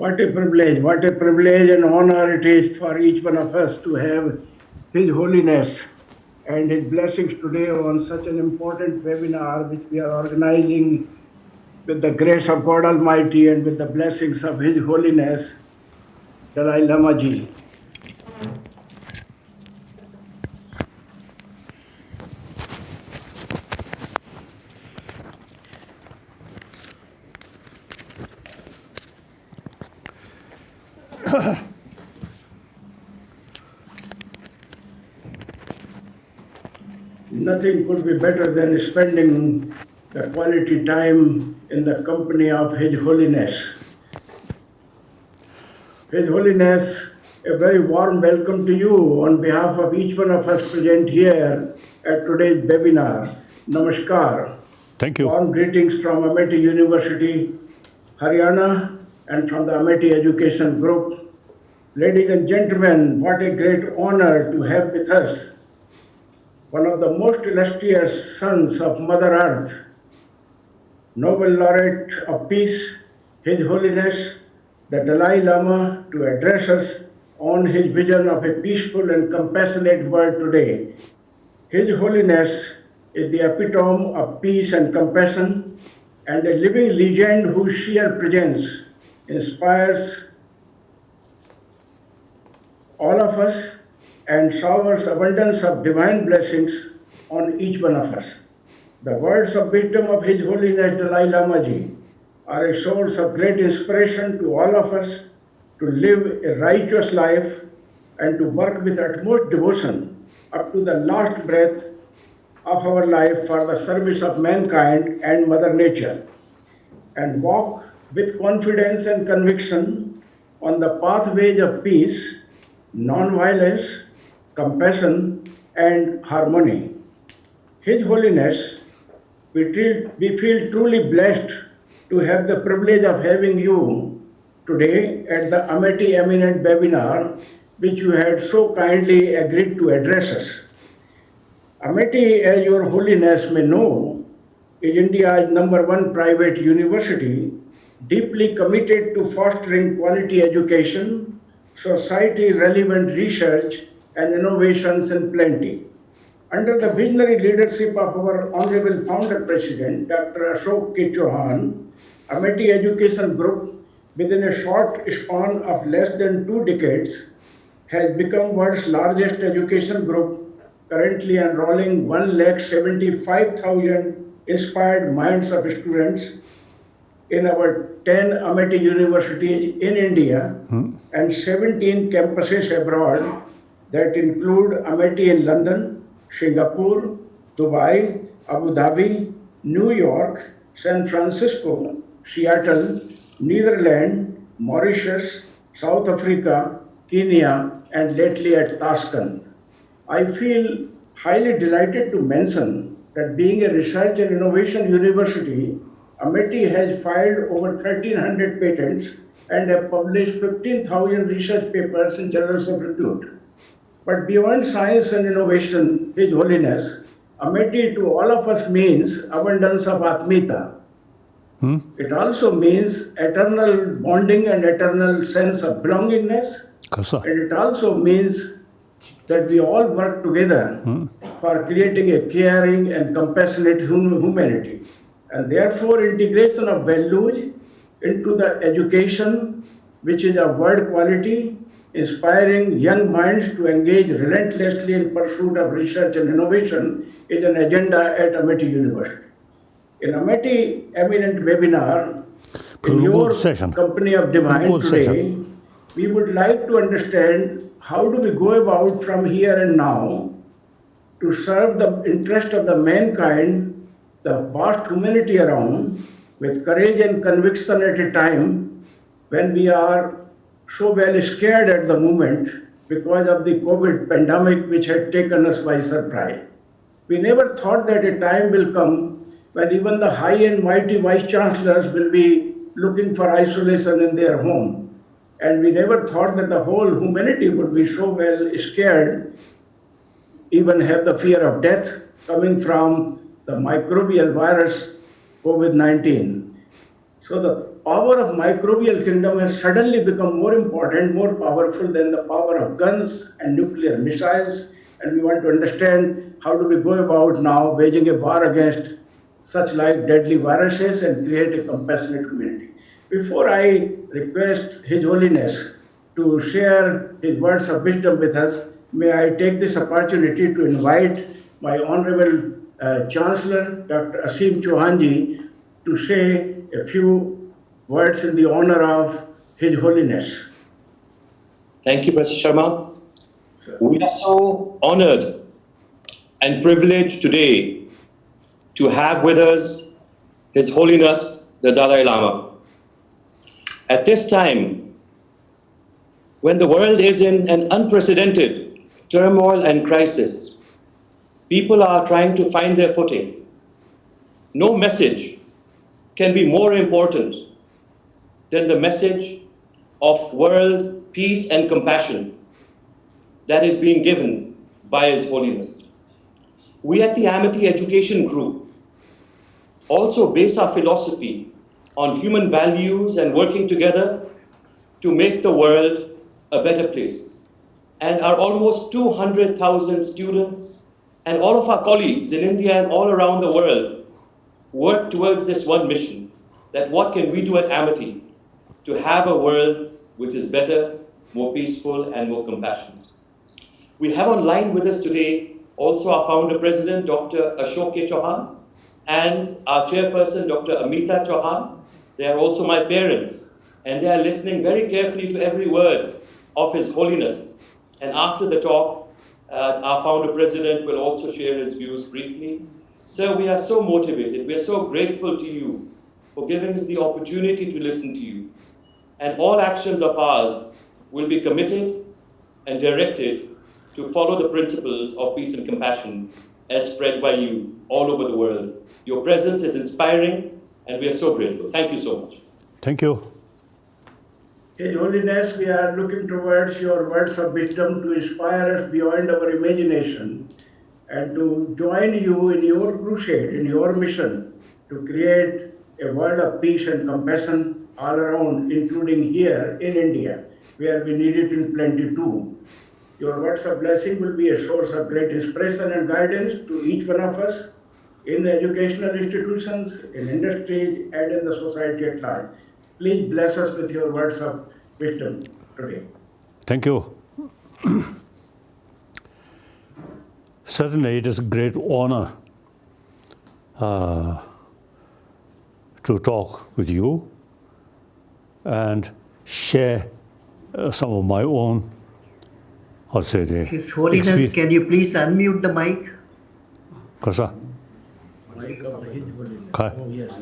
What a privilege and honor it is for each one of us to have His Holiness and His blessings today on such an important webinar which we are organizing with the grace of God Almighty and with the blessings of His Holiness, Dalai Lama Ji. Nothing could be better than spending the quality time in the company of His Holiness. His Holiness, a very warm welcome to you on behalf of each one of us present here at today's webinar. Namaskar. Thank you. Warm greetings from Amity University, Haryana, and from the Amity Education Group. Ladies and gentlemen, what a great honor to have with us one of the most illustrious sons of Mother Earth, Nobel laureate of peace, His Holiness the Dalai Lama, to address us on his vision of a peaceful and compassionate world today. His Holiness is the epitome of peace and compassion and a living legend whose sheer presence inspires all of us and showers abundance of divine blessings on each one of us. The words of wisdom of His Holiness Dalai Lama Ji are a source of great inspiration to all of us to live a righteous life and to work with utmost devotion up to the last breath of our life for the service of mankind and Mother Nature, and walk with confidence and conviction on the pathways of peace, non-violence, compassion, and harmony. His Holiness, we feel truly blessed to have the privilege of having you today at the Amity Eminent webinar, which you had so kindly agreed to address us. Amity, as Your Holiness may know, is India's #1 private university, deeply committed to fostering quality education, society-relevant research, and innovations in plenty. Under the visionary leadership of our Honorable Founder President, Dr. Ashok K. Chauhan, Amity Education Group, within a short span of less than 2 decades, has become world's largest education group, currently enrolling 175,000 inspired minds of students in our 10 Amity Universities in India and 17 campuses abroad that include Amity in London, Singapore, Dubai, Abu Dhabi, New York, San Francisco, Seattle, Netherlands, Mauritius, South Africa, Kenya, and lately at Tashkent. I feel highly delighted to mention that being a research and innovation university, Amity has filed over 1,300 patents and have published 15,000 research papers in journals of repute. But beyond science and innovation, His Holiness, Amity to all of us means abundance of Atmita. It also means eternal bonding and eternal sense of belongingness. And it also means that we all work together for creating a caring and compassionate humanity. And therefore, integration of values into the education, which is of world quality, inspiring young minds to engage relentlessly in pursuit of research and innovation, is an agenda at Amity University. In Amity Eminent webinar, in your company of Divine today, we would like to understand how do we go about from here and now to serve the interest of the mankind, the vast humanity around, with courage and conviction at a time when we are so well scared at the moment because of the COVID pandemic which had taken us by surprise. We never thought that a time will come when even the high and mighty vice chancellors will be looking for isolation in their home. And we never thought that the whole humanity would be so well scared, even have the fear of death coming from the microbial virus COVID-19. So the power of microbial kingdom has suddenly become more important, more powerful than the power of guns and nuclear missiles. And we want to understand how do we go about now waging a war against such like deadly viruses and create a compassionate community. Before I request His Holiness to share his words of wisdom with us, may I take this opportunity to invite my Honorable Chancellor, Dr. Asim Chauhanji, to say a few words in the honor of His Holiness. Thank you, Professor Sharma. We are so honored and privileged today to have with us His Holiness the Dalai Lama. At this time, when the world is in an unprecedented turmoil and crisis, people are trying to find their footing. No message can be more important than the message of world peace and compassion that is being given by His Holiness. We at the Amity Education Group also base our philosophy on human values and working together to make the world a better place. And our almost 200,000 students and all of our colleagues in India and all around the world work towards this one mission, that what can we do at Amity to have a world which is better, more peaceful, and more compassionate. We have online with us today also our founder president, Dr. Ashok K. Chauhan, and our chairperson, Dr. Amita Chauhan. They are also my parents, and they are listening very carefully to every word of His Holiness. And after the talk, our founder president will also share his views briefly. Sir, we are so motivated. We are so grateful to you for giving us the opportunity to listen to you. And all actions of ours will be committed and directed to follow the principles of peace and compassion as spread by you all over the world. Your presence is inspiring, and we are so grateful. Thank you so much. Thank you. His Holiness, we are looking towards your words of wisdom to inspire us beyond our imagination and to join you in your crusade, in your mission to create a world of peace and compassion all around, including here in India, where we need it in plenty too. Your words of blessing will be a source of great inspiration and guidance to each one of us in educational institutions, in industry, and in the society at large. Please bless us with your words of wisdom today. Thank you. Certainly, it is a great honor to talk with you and share some of my own, I'll say, His Holiness, can you please unmute the mic? Kasa? Kai? Oh, yes.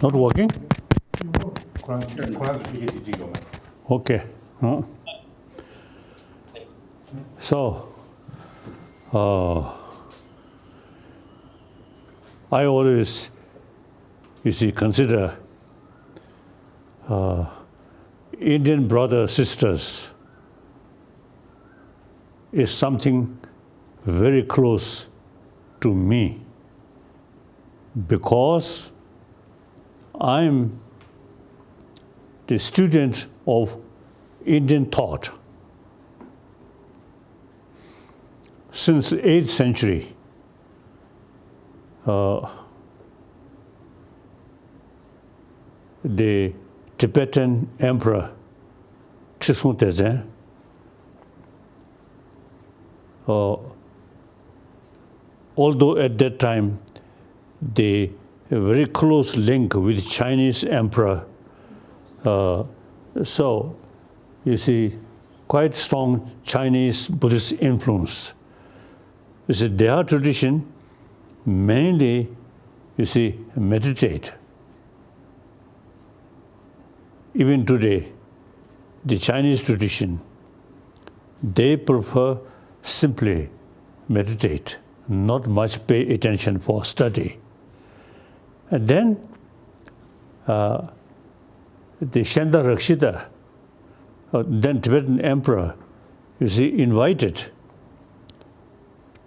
Not working? Okay. So, I always, consider Indian brothers, sisters is something very close to me because I'm the student of Indian thought. Since the 8th century, the Tibetan Emperor Trismuteze, although at that time the very close link with Chinese emperor, so you see quite strong Chinese Buddhist influence. You see, their tradition mainly, you see, meditate. Even today, the Chinese tradition, they prefer simply meditate, not much pay attention for study. And then the Shenda Rakshita, then Tibetan emperor, you see, invited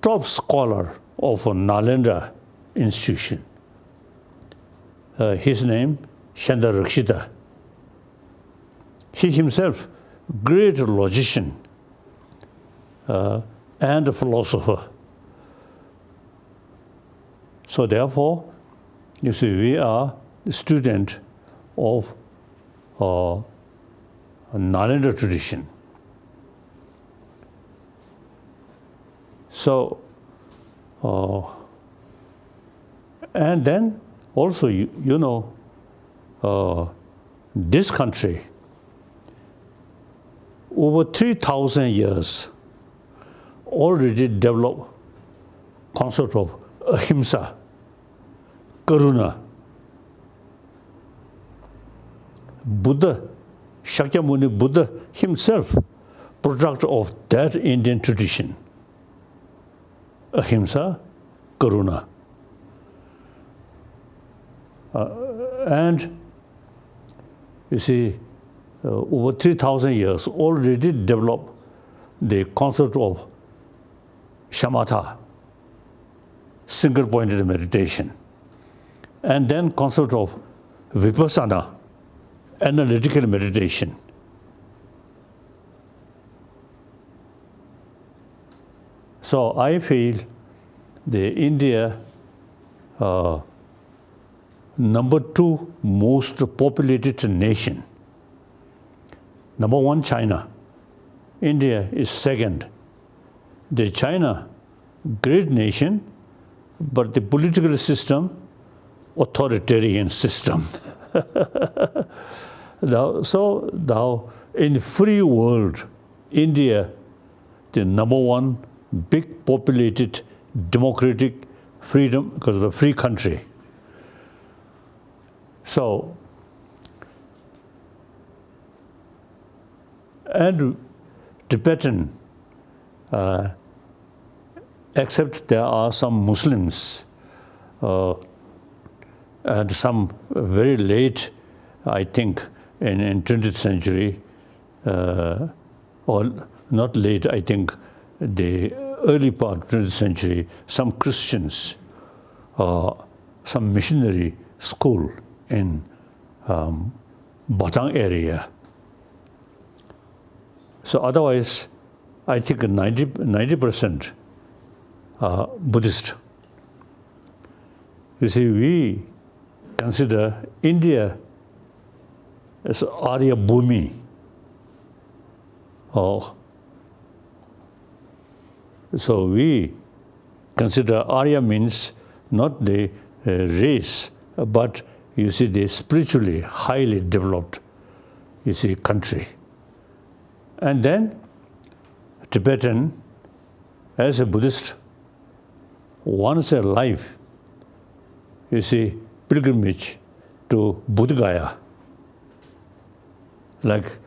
top scholar of Nalanda institution. His name, Shanda Rakshita. He himself, great logician and a philosopher. So therefore, you see, we are a student of Nalanda tradition. So, and then also, you know, this country, over 3,000 years, already developed concept of ahimsa, karuna. Buddha, Shakyamuni Buddha himself, product of that Indian tradition. Ahimsa, karuna. And you see, over 3,000 years already developed the concept of shamatha, single-pointed meditation, and then concept of vipassana, analytical meditation. So I feel the India, number 2 most populated nation. Number 1, China. India is second. The China, great nation, but the political system, authoritarian system. Now, in free world, India, the number 1 big populated democratic freedom, because of the free country. So, and Tibetan, except there are some Muslims and some very late, I think, in 20th century, or not late, I think, the early part of 20th century, some Christians, some missionary school in Batang area. So otherwise, I think 90% Buddhist. You see, we consider India as Arya Bhumi. So we consider Arya means not the race, but you see the spiritually highly developed, you see, country. And then Tibetan, as a Buddhist, once a life, you see, pilgrimage to Bodh Gaya. Like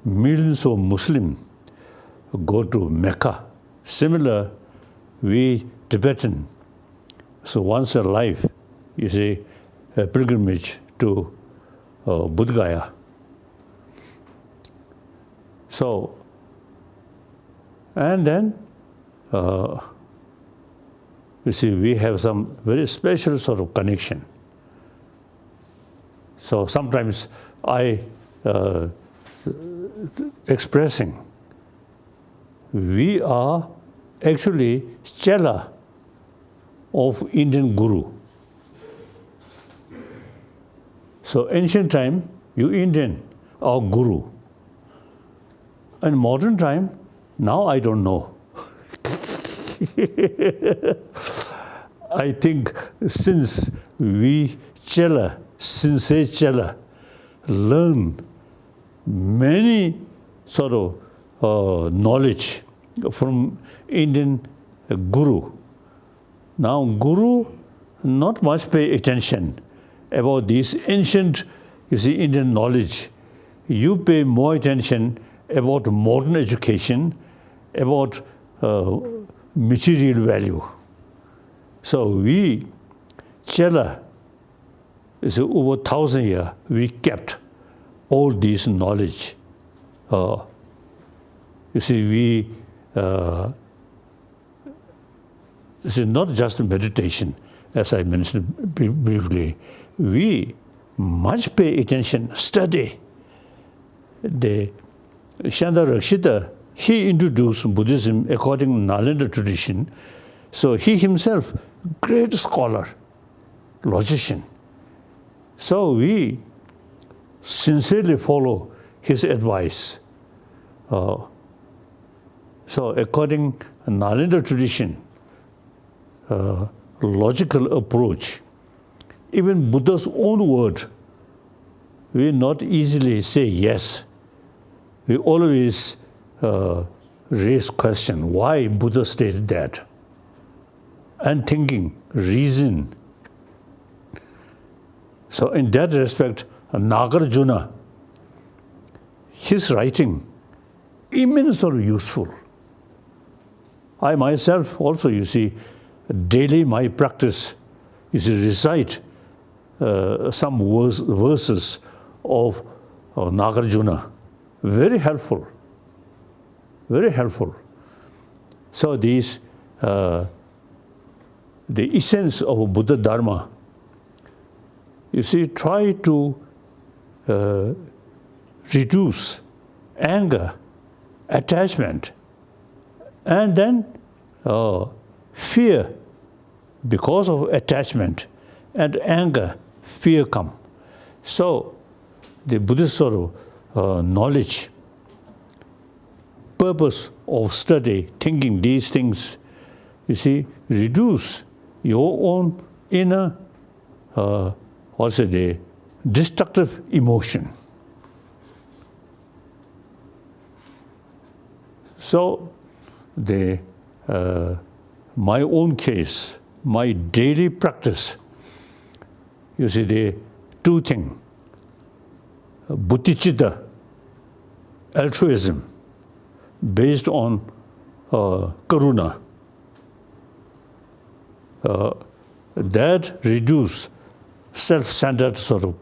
millions of Muslims go to Mecca. Similar, we Tibetan, so once a life, you see, a pilgrimage to Bodh Gaya. So, and then, you see, we have some very special sort of connection. So sometimes I expressing, we are actually chela of Indian Guru. So ancient time, you Indian, our Guru. And modern time, now I don't know. I think since we chela, sincere chela, learn many sort of knowledge from Indian Guru. Now Guru not much pay attention about this ancient, you see, Indian knowledge. You pay more attention about modern education, about material value. So we, Chela, is over 1,000 years, we kept all this knowledge. You see, we, this is not just meditation, as I mentioned briefly, we must pay attention, study. The Shanda Rakshita, he introduced Buddhism according to Nalanda tradition. So he himself, great scholar, logician. So we sincerely follow his advice. So according to Nalanda tradition, logical approach, even Buddha's own word, we not easily say yes. We always raise question, why Buddha stated that? And thinking, reason. So in that respect, Nagarjuna, his writing, immensely useful. I myself also, you see, daily my practice is to recite some verses of Nagarjuna. Very helpful, very helpful. So these, the essence of Buddha Dharma, you see, try to reduce anger, attachment, and then fear. Because of attachment and anger, fear come. So the Buddhist sort of knowledge, purpose of study, thinking these things, you see, reduce your own inner, the destructive emotion. So the my own case, my daily practice, you see, the two things, bodhicitta, altruism, based on karuna, that reduce self-centered sort of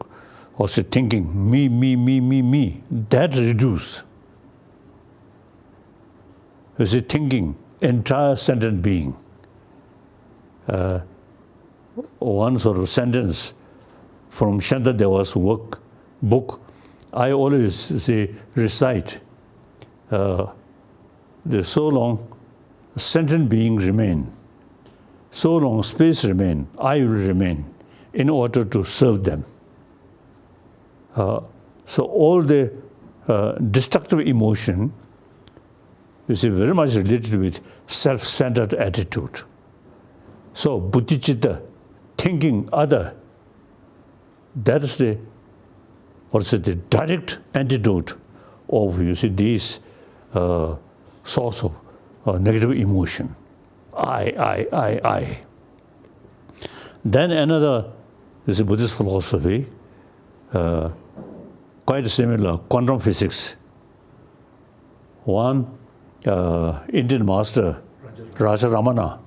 also thinking, me, that reduce. You see, thinking, entire sentient being. One sort of sentence from Shantadeva's book, I always say, recite, there's so long sentient being remain, so long space remain, I will remain in order to serve them. So all the destructive emotion, you see, very much related with self-centered attitude. So bodhicitta, thinking other, that is the direct antidote of, you see, these source of negative emotion. I. Then another is a Buddhist philosophy, quite similar, quantum physics. One Indian master, Raja Ramana.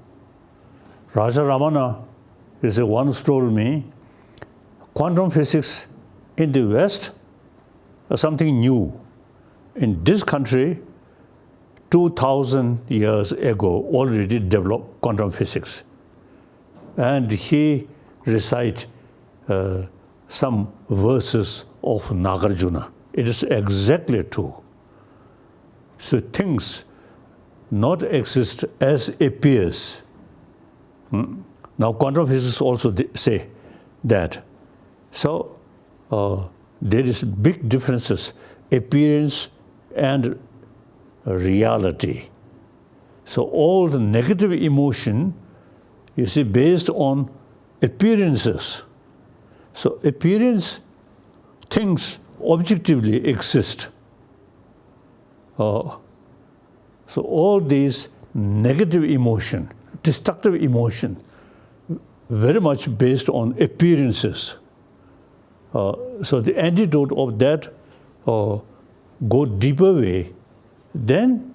Raja Ramana is once told me, quantum physics in the West is something new. In this country, 2000 years ago, already developed quantum physics. And he recite some verses of Nagarjuna. It is exactly true. So things not exist as appears. Now quantum physics also say that. So there is big differences, appearance and reality. So all the negative emotion, you see, based on appearances. So appearance, things objectively exist. So all these negative emotion, destructive emotion, very much based on appearances. So the antidote of that go deeper way, then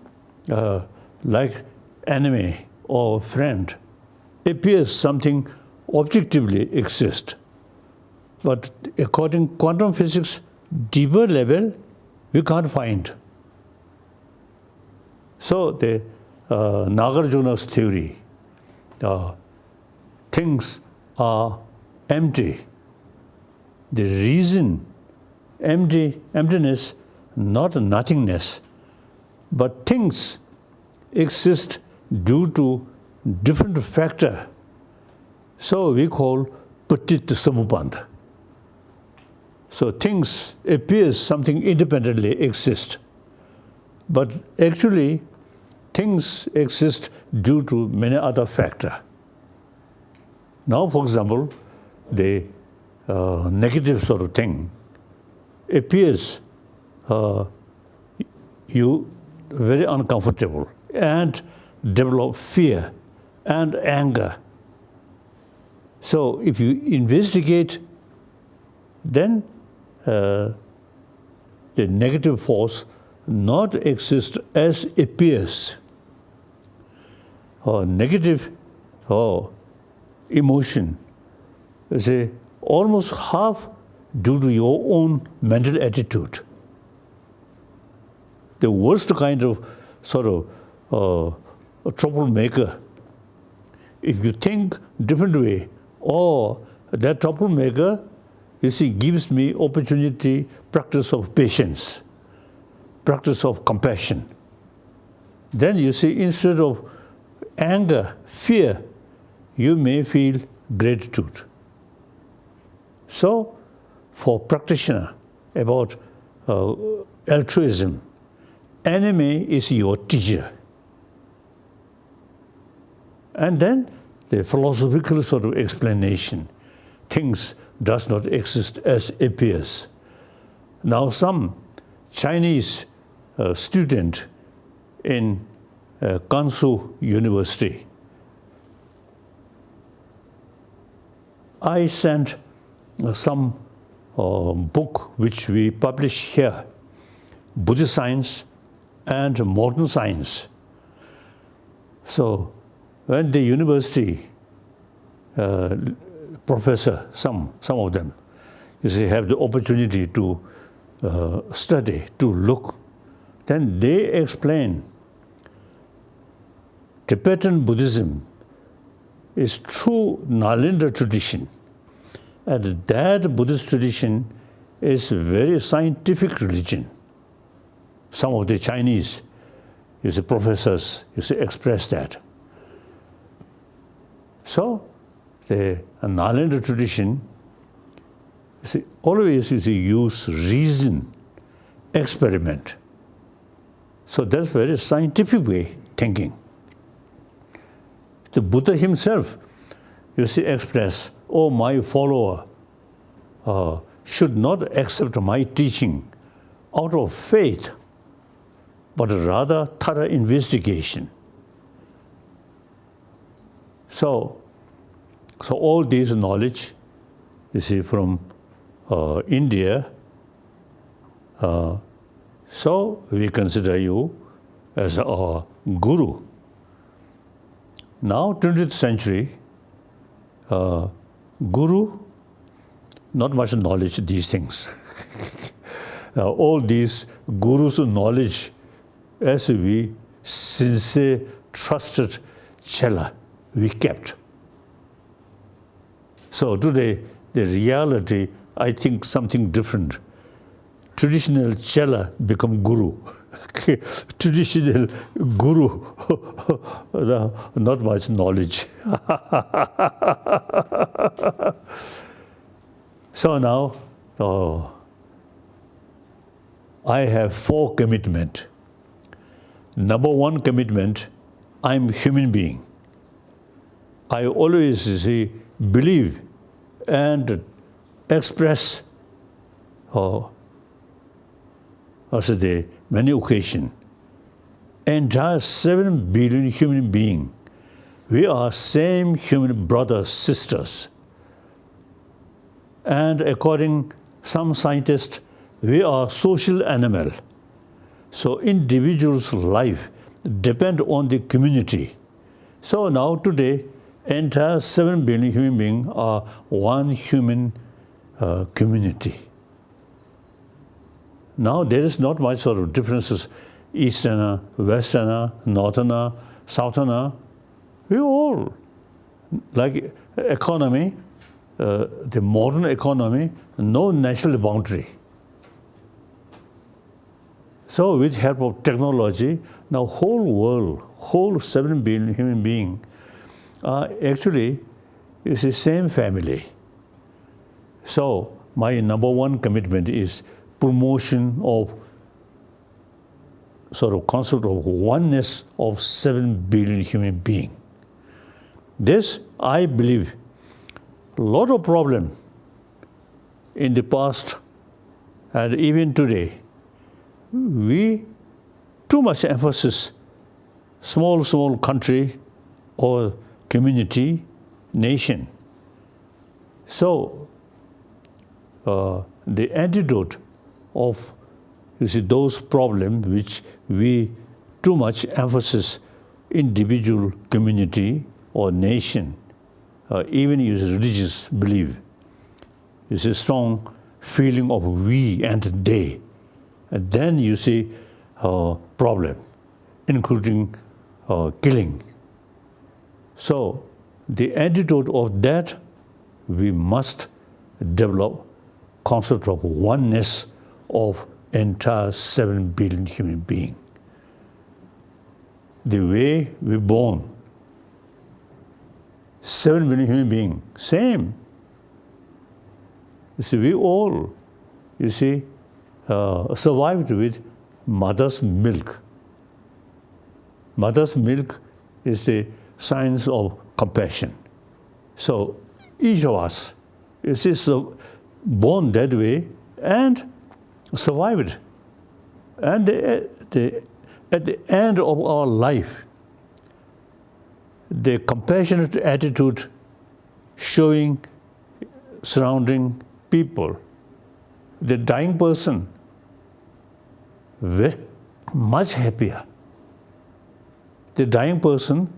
like enemy or friend appears something objectively exists. But according to quantum physics, deeper level we can't find. So the Nagarjuna's theory, things are empty. The reason, emptiness, not nothingness, but things exist due to different factor. So we call Patitta Samupanda. So things appears something independently exist, but actually things exist due to many other factors. Now, for example, the negative sort of thing appears you very uncomfortable and develop fear and anger. So if you investigate, then the negative force not exist as appears. Or negative emotion is almost half due to your own mental attitude. The worst kind of sort of a troublemaker, if you think different way, or that troublemaker, you see, gives me opportunity, practice of patience, practice of compassion. Then you see, instead of anger, fear, you may feel gratitude. So, for practitioner about altruism, enemy is your teacher. And then the philosophical sort of explanation, things does not exist as appears. Now some Chinese student in Gansu University, I sent some book which we publish here, Buddhist Science and Modern Science. So when the university professor, some of them, you see, have the opportunity to study, to look, then they explain Tibetan Buddhism is true Nalanda tradition. And that Buddhist tradition is a very scientific religion. Some of the Chinese, you see, professors, you see, express that. So, the Nalanda tradition, you see, always you see, use reason, experiment. So that's very scientific way thinking. The Buddha himself, you see, express, oh, my follower should not accept my teaching out of faith, but rather thorough investigation. So all this knowledge, you see, from India, so we consider you as our guru. Now, 20th century, guru, not much knowledge these things. All these gurus' knowledge, as we sincere, trusted chela, we kept. So today, the reality, I think something different. Traditional chela become guru. Traditional guru, not much knowledge. So now, I have 4 commitments. Number 1 commitment, I'm human being. I always believe and express as the many occasions, entire 7 billion human beings, we are same human brothers, sisters. And according some scientists, we are social animal. So individual's life depend on the community. So now today, entire 7 billion human beings are one human community. Now there is not much sort of differences, Easterner, Westerner, Northerner, Southerner. We all, like economy, the modern economy, no national boundary. So with help of technology, now whole world, whole 7 billion human beings are actually is the same family. So my number one commitment is promotion of sort of concept of oneness of 7 billion human beings. This, I believe, a lot of problem in the past and even today, we too much emphasis small country or community, nation. So the antidote of those problems which we too much emphasis individual, community or nation, even use religious belief, is a strong feeling of we and they. And then you see problem, including killing. So the antidote of that, we must develop concept of oneness of entire 7 billion human beings. The way we're born, 7 billion human beings, same. You see, we all, survived with mother's milk. Mother's milk is the signs of compassion. So each of us is born that way and survived. And at the end of our life, the compassionate attitude showing surrounding people, the dying person, very much happier. The dying person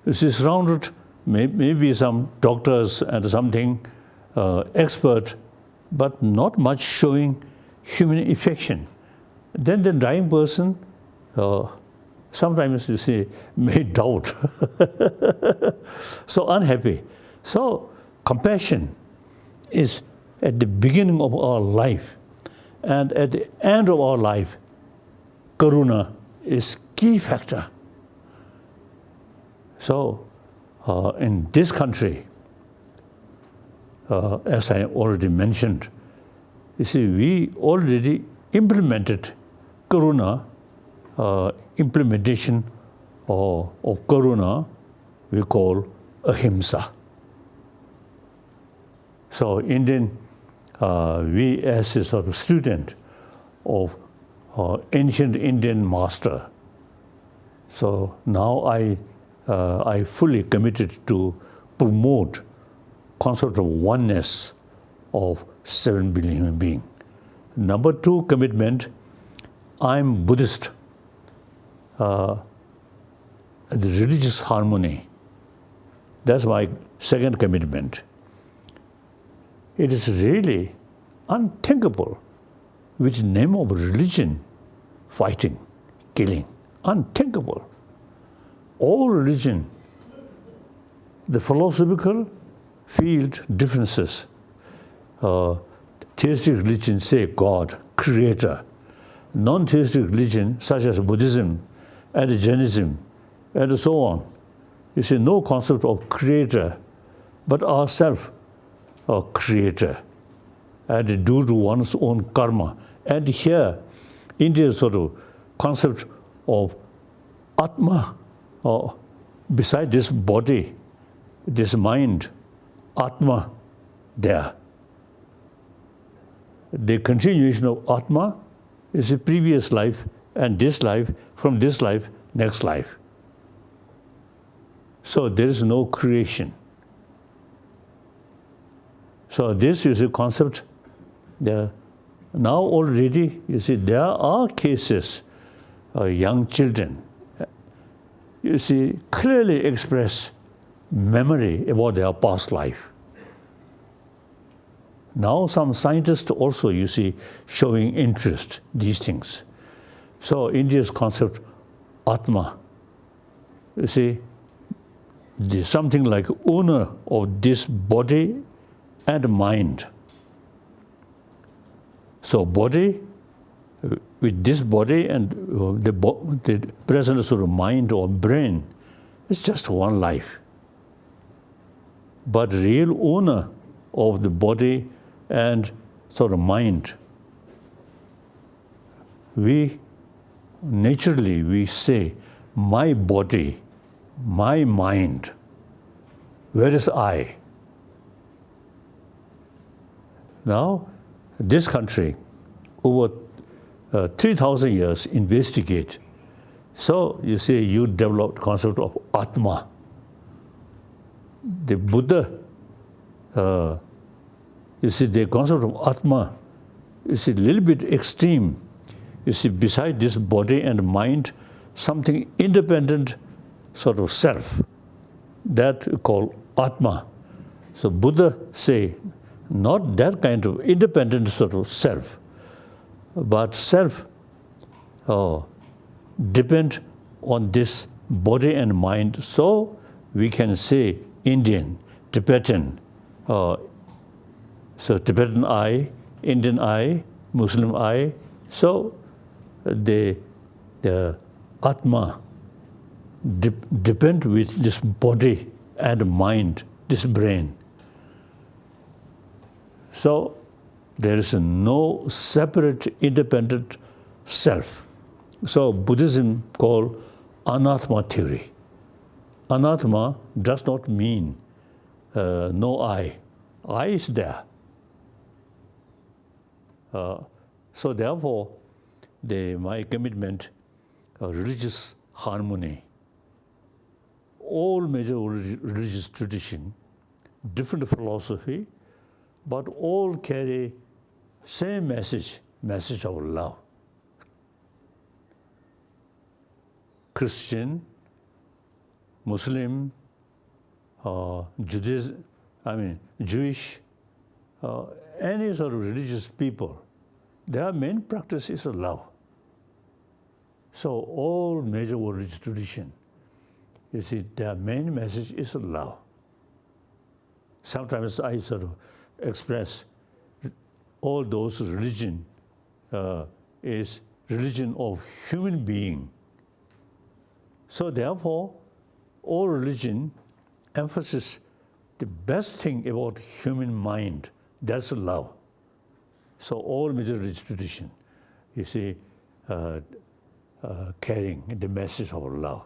is surrounded, maybe some doctors and something expert, but not much showing human affection. Then the dying person, sometimes may doubt. So unhappy. So compassion is at the beginning of our life, and at the end of our life, karuna is key factor. So in this country, as I already mentioned, we already implemented karuna, implementation of karuna we call ahimsa. So Indian, we as a sort of student of ancient Indian master, so now I fully committed to promote concept of oneness of 7 billion human beings. Number 2 commitment, I'm Buddhist. The religious harmony, that's my second commitment. It is really unthinkable with name of religion, fighting, killing, unthinkable. All religion, the philosophical field differences. Theistic religion say God, creator. Non-theistic religion such as Buddhism and Jainism and so on, no concept of creator, but ourself a creator, and due to one's own karma. And here, India's sort of concept of Atma, beside this body, this mind, Atma, there. The continuation of Atma is a previous life, and this life, from this life, next life. So there is no creation. So this is a concept. Now already, there are cases, young children, clearly express memory about their past life. Now some scientists also, showing interest, these things. So India's concept, Atma, something like owner of this body and mind. So body, with this body and the presence of mind or brain, it's just one life. But real owner of the body and sort of mind, we say, my body, my mind, where is I? Now, this country, over 3,000 years, investigate. So, you see, you developed concept of Atma. The Buddha, you see, the concept of Atma is a little bit extreme. You see, beside this body and mind, something independent sort of self, that we call Atma. So Buddha say, not that kind of independent sort of self, but self depend on this body and mind. So we can say Indian, Tibetan, so Tibetan I, Indian I, Muslim I. So the Atma depend with this body and mind, this brain. So there is no separate, independent self. So Buddhism called Anatma theory. Anatma does not mean no I. I is there. So therefore, my commitment, religious harmony, all major religious tradition, different philosophy, but all carry same message of love. Christian, Muslim, Judaism, Jewish, any sort of religious people, their main practice is love. So all major religious tradition, you see, their main message is love. Sometimes I sort of express all those religion is religion of human being. So therefore, all religion emphasizes the best thing about human mind, that's love. So all major religious tradition, you see, carrying the message of love.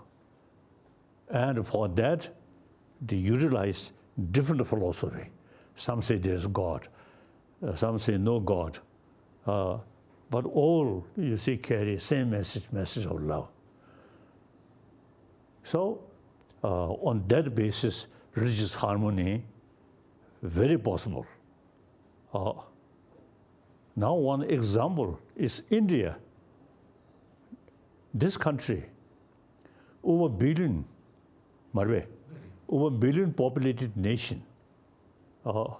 And for that, they utilize different philosophy. Some say there's God, some say no God, but all, you see, carry same message of love. So on that basis, religious harmony, very possible. Now one example is India. This country, over billion, Marve, over billion populated nation. All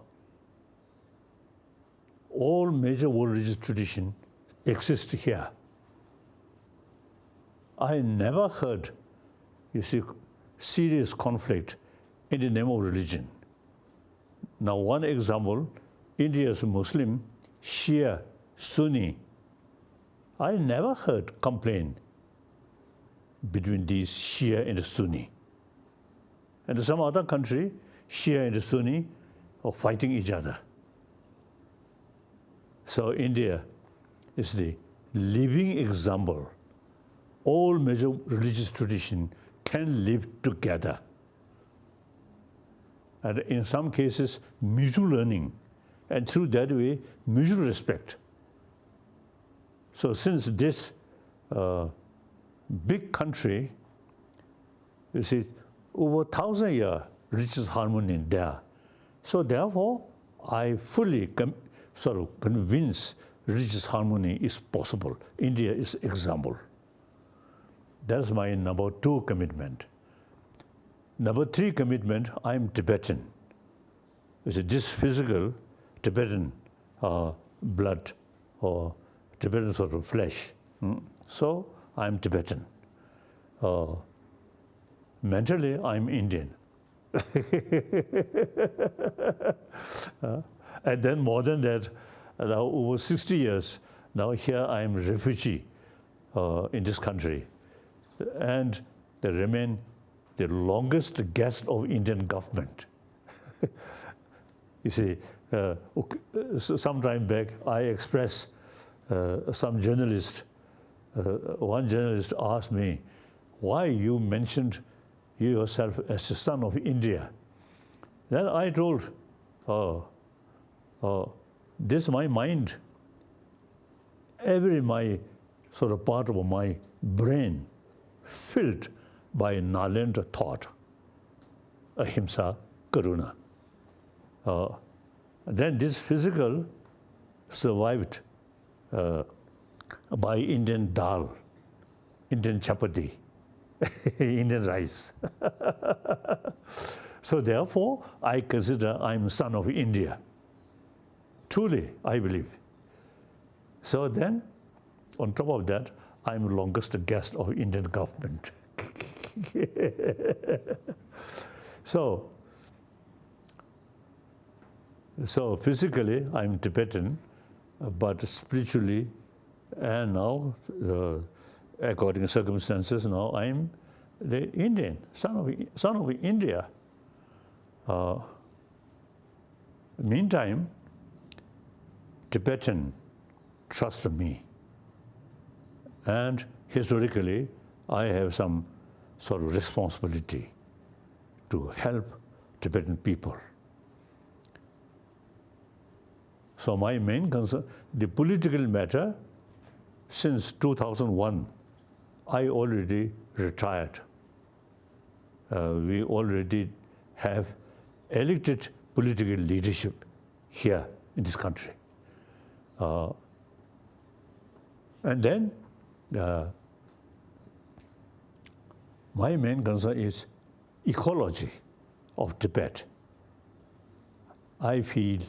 major world religious tradition exist here. I never heard, you see, serious conflict in the name of religion. Now one example, India's Muslim, Shia, Sunni. I never heard complaint between these Shia and Sunni. And some other country, Shia and Sunni are fighting each other. So India is the living example. All major religious traditions can live together. And in some cases, mutual learning, and through that way, mutual respect. So since this big country, you see, over 1,000 years, religious harmony there. So therefore, I fully sort of convinced religious harmony is possible. India is example. That's my number 2 commitment. Number 3 commitment, I'm Tibetan. You see, this physical Tibetan blood or Tibetan sort of flesh. So I'm Tibetan. Mentally, I'm Indian. And then more than that, now over 60 years, now here I am a refugee in this country. And they remain the longest guest of Indian government. You see, some time back, I expressed some journalist, one journalist asked me, why you mentioned yourself as the son of India? Then I told, this is my mind. Every my sort of part of my brain filled by Nalendra thought, ahimsa, karuna. Then this physical survived by Indian dal, Indian chapati, Indian rice. So therefore, I consider I'm son of India. Truly, I believe. So then, on top of that, I'm the longest guest of Indian government. So physically, I'm Tibetan, but spiritually, and now, according to circumstances, now I'm the Indian, son of India. Meantime, Tibetan trust me. And historically, I have some sort of responsibility to help Tibetan people. So my main concern, the political matter, since 2001, I already retired. We already have elected political leadership here in this country. And then my main concern is ecology of Tibet. I feel,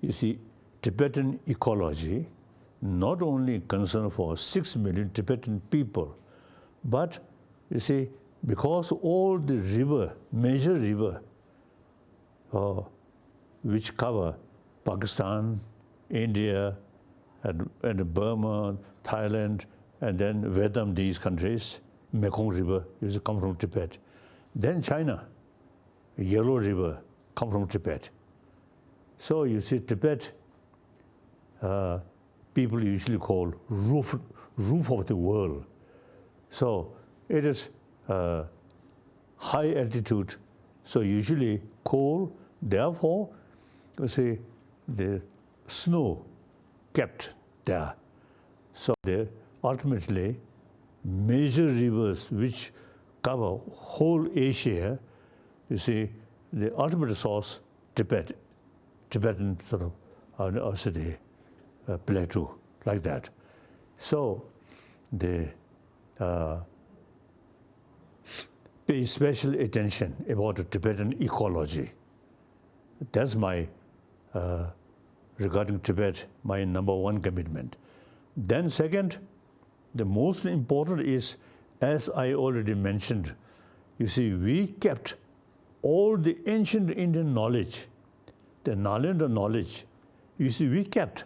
you see, Tibetan ecology not only concern for 6 million Tibetan people, but you see, because all the river, major river, which cover Pakistan, India, and Burma, Thailand, and then Vietnam, these countries, Mekong River used to come from Tibet. Then China, Yellow River, come from Tibet. So you see, Tibet, people usually call roof of the world. So it is high altitude, so usually cold. Therefore, you see, the snow kept there. So ultimately, major rivers which cover whole Asia, you see, the ultimate source, Tibetan sort of city, plateau, like that. So they pay special attention about the Tibetan ecology. That's my, regarding Tibet, my number one commitment. Then second, the most important is, as I already mentioned, you see, we kept all the ancient Indian knowledge, the Nalanda knowledge, you see, we kept.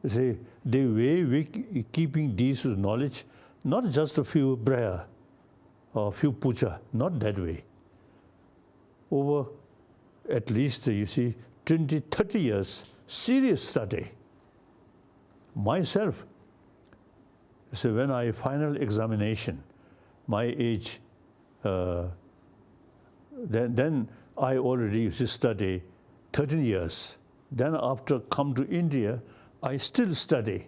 You see, the way we keeping these knowledge, not just a few prayer or few puja, not that way. Over at least, you see, 20, 30 years, serious study. Myself, so when I final examination, my age, then I already used to study 13 years. Then after come to India, I still study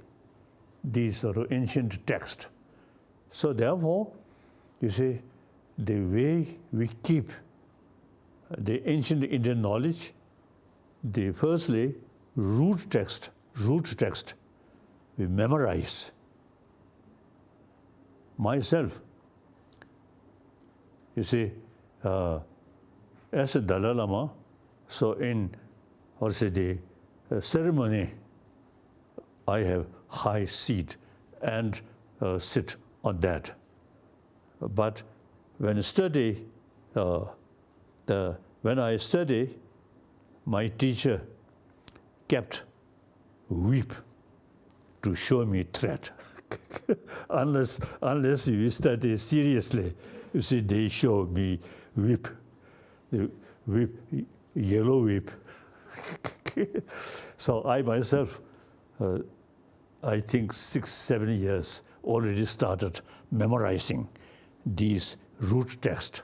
these sort of ancient texts. So therefore, you see, the way we keep the ancient Indian knowledge, the firstly, root text, we memorize. Myself, you see, as a Dalai Lama, so in, the ceremony, I have high seat and sit on that. But when I study when I study, my teacher kept weep to show me threat. unless you study seriously, you see, they show me weep, the weep, yellow weep. So I myself, I think 6-7 years already started memorizing these root texts.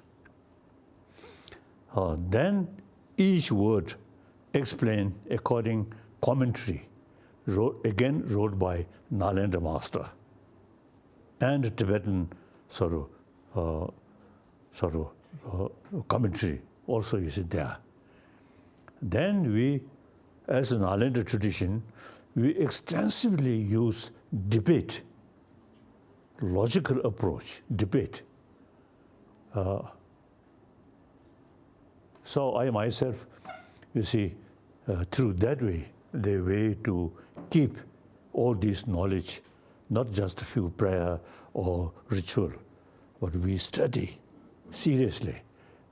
Then each word explained according commentary, wrote by Nalendra Master, and Tibetan commentary also is there. Then we, as an Nalendra tradition, we extensively use debate, logical approach, debate. So I myself, you see, through that way, the way to keep all this knowledge, not just a few prayer or ritual, but we study seriously.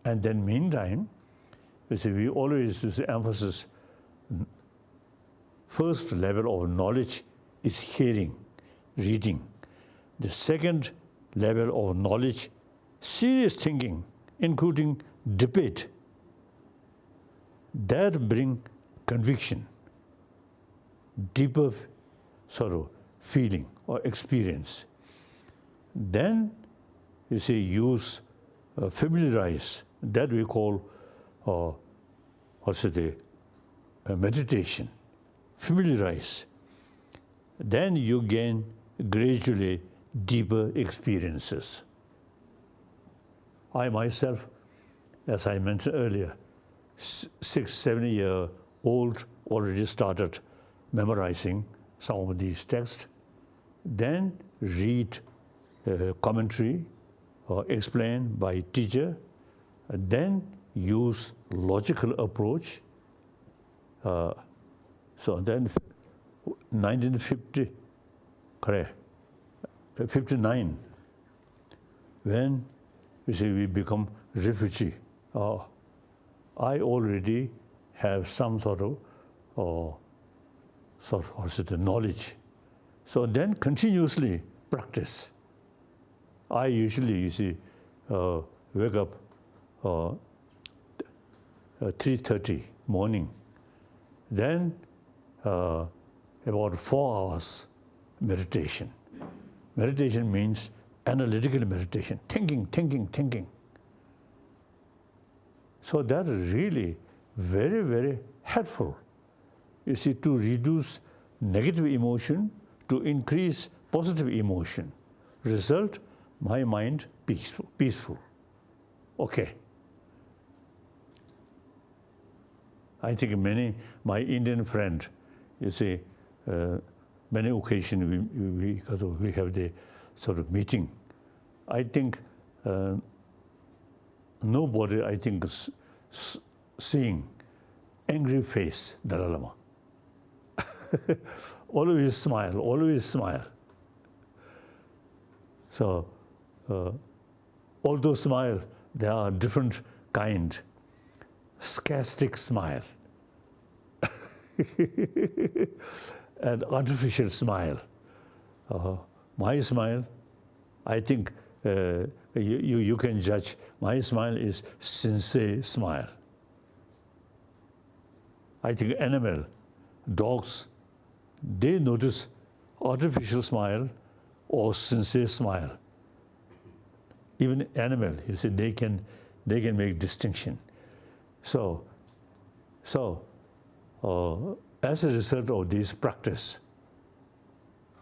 And then meantime, you see, we always use emphasis, first level of knowledge is hearing, reading. The second level of knowledge, serious thinking, including debate. That bring conviction, deeper feeling or experience. Then, you see, use, familiarize, that we call, meditation. Familiarize. Then you gain gradually deeper experiences. I myself, as I mentioned earlier, 6-7 year old, already started memorizing some of these texts. Then read commentary or explained by teacher. Then use logical approach. So then 1950, correct, 59, when you see we become refugee, I already have some sort of knowledge. So then continuously practice. I usually, you see, wake up 3:30 morning. Then about 4 hours meditation. Meditation means analytical meditation, thinking. So that is really very, very helpful. You see, to reduce negative emotion, to increase positive emotion. Result, my mind peaceful. Okay. I think my Indian friend, you see, many occasions we have the sort of meeting. I think nobody, I think, seeing angry face Dalai Lama. always smile. So, although smile, there are different kind. Sarcastic smile and artificial smile. My smile, I think you can judge. My smile is sincere smile. I think animal, dogs, they notice artificial smile or sincere smile. Even animal, you see, they can make distinction. So, as a result of this practice,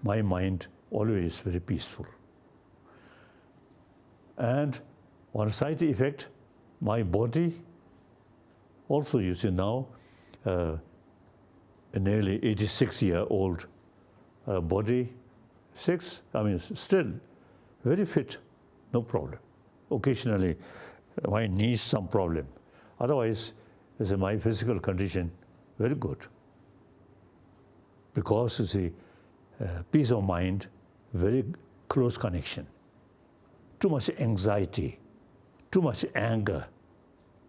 my mind always very peaceful. And one side effect, my body also, you see now, a nearly 86-year-old body, still very fit, no problem. Occasionally, my knees some problem. Otherwise, my physical condition very good. Because you see, peace of mind, very close connection. Too much anxiety, too much anger,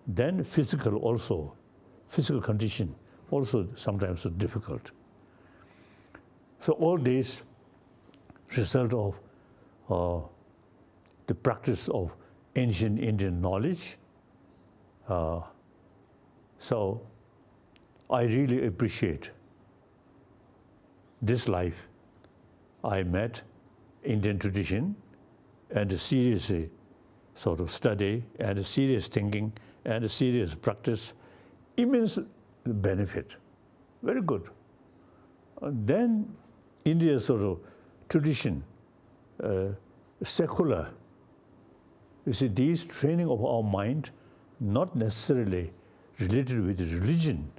then physical condition also sometimes is difficult. So all these result of the practice of ancient Indian knowledge. So I really appreciate this life. I met Indian tradition and a serious sort of study and a serious thinking and a serious practice, immense benefit. Very good. Then India's sort of tradition, secular. You see, these training of our mind, not necessarily related with religion.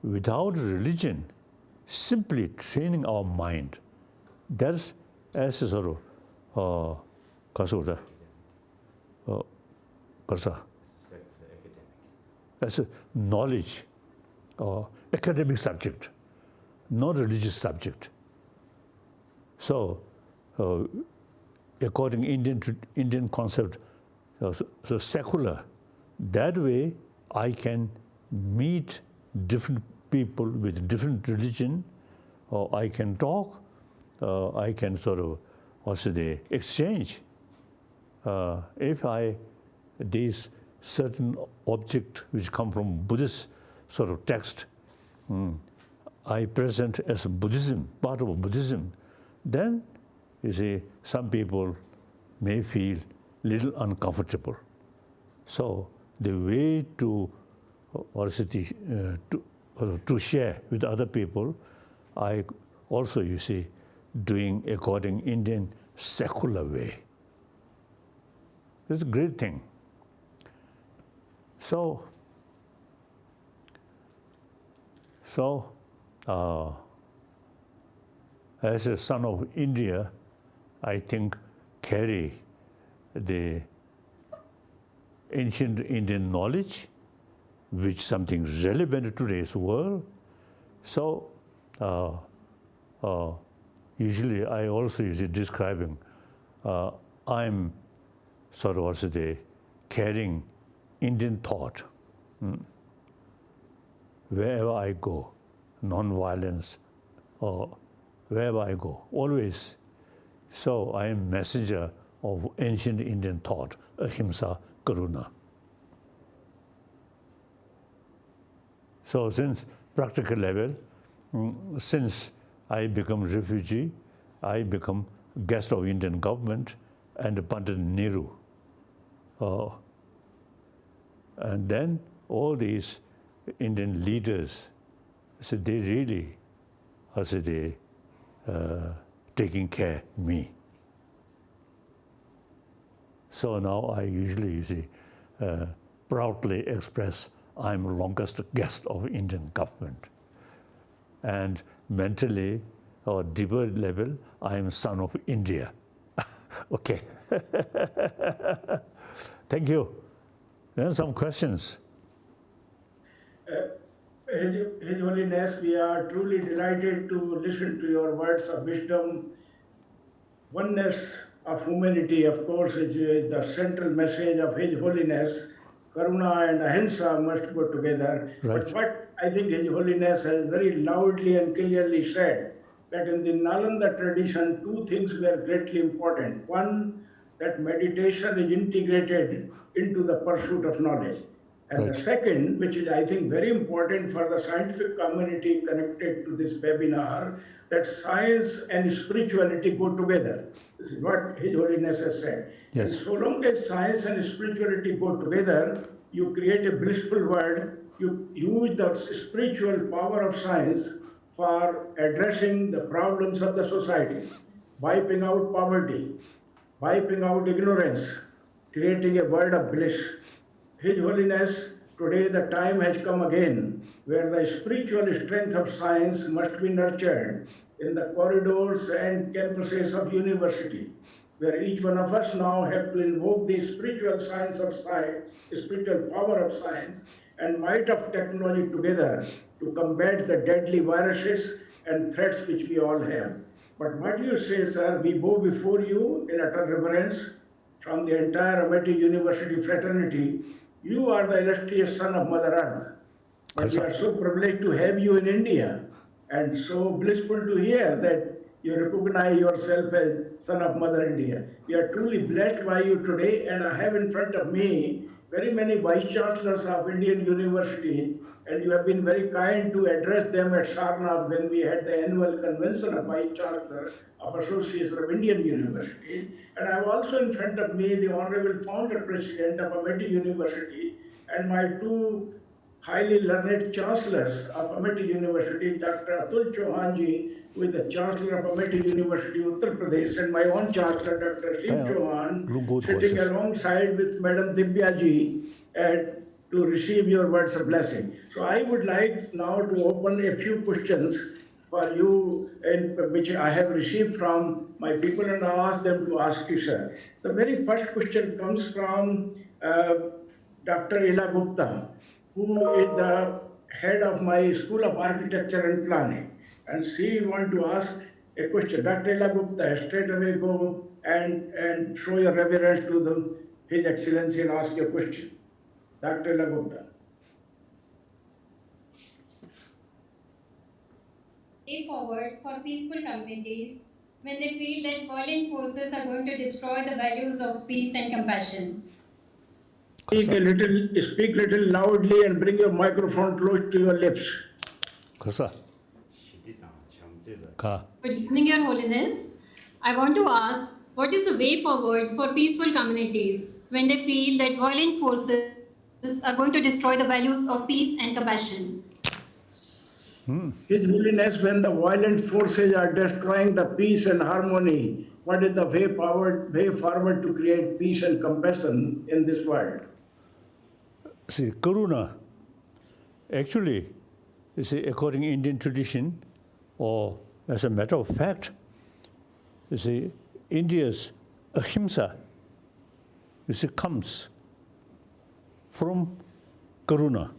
Without religion, simply training our mind, that's as a sort of as a knowledge or academic subject, not religious subject. So, according Indian concept, so secular, that way I can meet different people with different religion, or I can talk, I can sort of also the exchange. If these certain object which come from Buddhist sort of text, I present as Buddhism, part of Buddhism, then you see some people may feel little uncomfortable. So the way to share with other people, I also, you see, doing according Indian secular way. It's a great thing. So as a son of India, I think carry the ancient Indian knowledge, which something relevant to today's world. So usually I also use it describing I'm sort of also the carrying Indian thought wherever I go, non-violence, or wherever I go, always. So I am messenger of ancient Indian thought, ahimsa, karuna. So since practical level, since I become refugee, I become guest of Indian government and Pandit Nehru. And then all these Indian leaders, so they really, taking care of me. So now I usually, you see, proudly express I'm longest guest of Indian government. And mentally, or deeper level, I am son of India. Okay. Thank you. Then some questions. His Holiness, we are truly delighted to listen to your words of wisdom. Oneness of humanity, of course, is the central message of His Holiness. Karuna and ahimsa must go together. Right. But what I think His Holiness has very loudly and clearly said, that in the Nalanda tradition, two things were greatly important. One, that meditation is integrated into the pursuit of knowledge. And Right. the second, which is I think very important for the scientific community connected to this webinar, that science and spirituality go together. This is what His Holiness has said. Yes. And so long as science and spirituality go together, you create a blissful world. You use the spiritual power of science for addressing the problems of the society, wiping out poverty, wiping out ignorance, creating a world of bliss. His Holiness, today the time has come again where the spiritual strength of science must be nurtured in the corridors and campuses of university, where each one of us now have to invoke the spiritual science of science, spiritual power of science, and might of technology together to combat the deadly viruses and threats which we all have. But what you say, sir, we bow before you in utter reverence. from the entire Amity University fraternity, you are the illustrious son of Mother Earth. But we are so privileged to have you in India and so blissful to hear that you recognize yourself as son of Mother India. We are truly blessed by you today, and I have in front of me very many vice chancellors of Indian university, and you have been very kind to address them at Sarnath when we had the annual convention of vice chancellor of Association of Indian University. And I have also in front of me the honorable founder president of Amity University and my two highly learned chancellors of Amity University, Dr. Atul Chauhanji, who is the chancellor of Amity University, Uttar Pradesh, and my own chancellor, Dr. Shiv Chauhan, sitting alongside with Madam Divyaji to receive your words of blessing. So I would like now to open a few questions for you, which I have received from my people, and I ask them to ask you, sir. The very first question comes from Dr. Ila Gupta, who is the head of my School of Architecture and Planning. And she wants to ask a question. Dr. Ila Gupta, straight away go and show your reverence to His Excellency and ask your question. Dr. Ila Gupta. Way forward for peaceful communities when they feel that violent forces are going to destroy the values of peace and compassion. Speak little loudly and bring your microphone close to your lips. Good evening, Your Holiness. I want to ask, what is the way forward for peaceful communities when they feel that violent forces are going to destroy the values of peace and compassion? His Holiness, when the violent forces are destroying the peace and harmony, what is the way forward to create peace and compassion in this world? See, Karuna, actually, you see, according to Indian tradition, or as a matter of fact, you see, India's ahimsa, you see, comes from Karuna.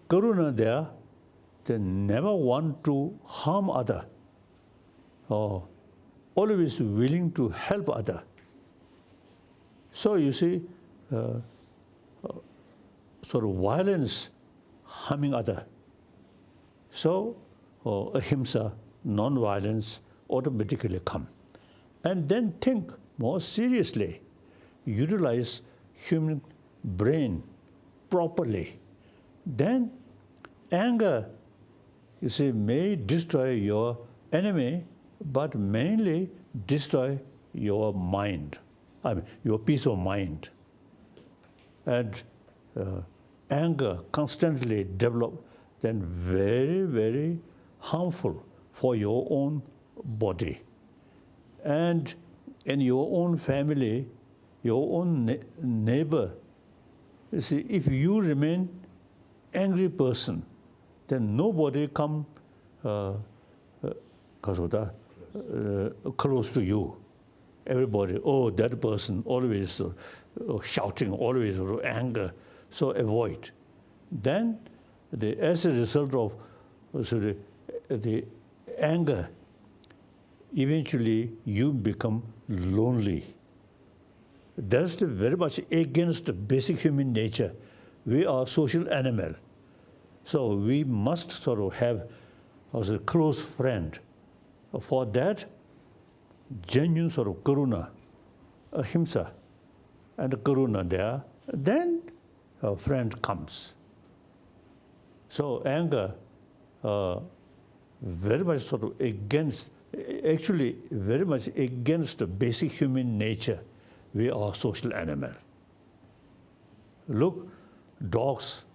Karuna there, they never want to harm other, or always willing to help other. So you see, sort of violence harming other. So ahimsa, non-violence automatically come. And then think more seriously, utilize human brain properly. Then anger, you see, may destroy your enemy, but mainly destroy your mind, your peace of mind. And anger constantly develop, then very, very harmful for your own body. And in your own family, your own neighbor, you see, if you remain angry person, then nobody come close to you. Everybody, oh, that person always shouting, always anger, so avoid. Then, as a result of the anger, eventually you become lonely. That's very much against the basic human nature. We are social animal. So we must sort of have as a close friend. For that, genuine sort of karuna, ahimsa, and karuna there, then a friend comes. So anger, very much sort of against, actually very much against the basic human nature. We are social animal. Look, dogs,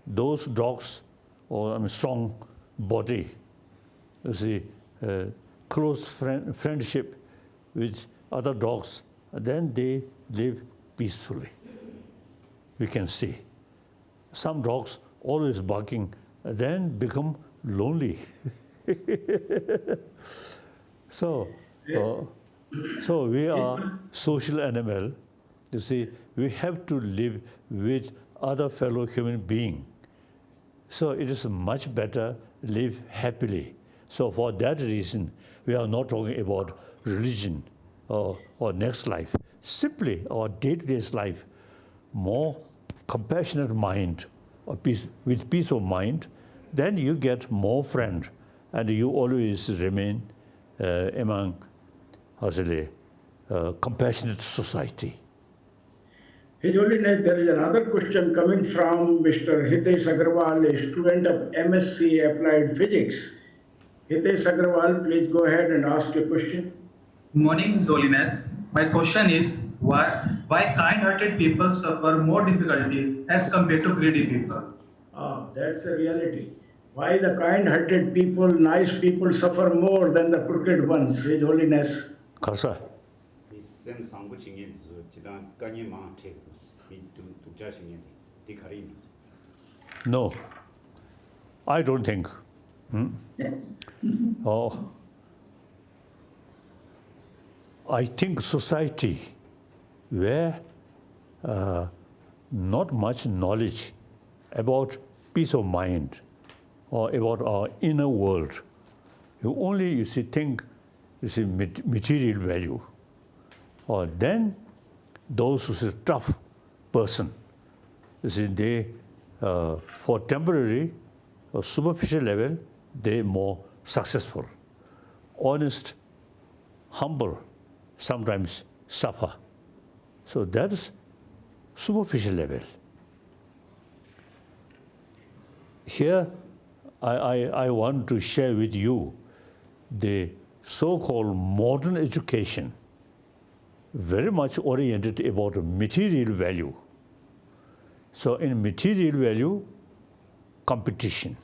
those dogs, or strong body, you see, close friendship with other dogs, then they live peacefully. We can see. Some dogs always barking, then become lonely. So we are social animal. You see, we have to live with other fellow human being. So it is much better live happily. So for that reason, we are not talking about religion. or next life. Simply our day-to-day life, more compassionate mind, or with peace of mind, then you get more friend, and you always remain among, compassionate society. His Holiness, there is another question coming from Mr. Hitesh Agarwal, a student of MSc Applied Physics. Hitesh Agarwal, please go ahead and ask your question. Good morning, His Holiness. My question is why kind-hearted people suffer more difficulties as compared to greedy people? That's a reality. Why the kind-hearted people, nice people suffer more than the crooked ones, His Holiness? Kasa. No, I don't think. Oh, I think society where not much knowledge about peace of mind or about our inner world. You think material value. Or then those who's a tough person, they for temporary or superficial level, they're more successful. Honest, humble, sometimes suffer. So that is superficial level. Here, I want to share with you the so-called modern education, very much oriented about material value. So in material value, competition,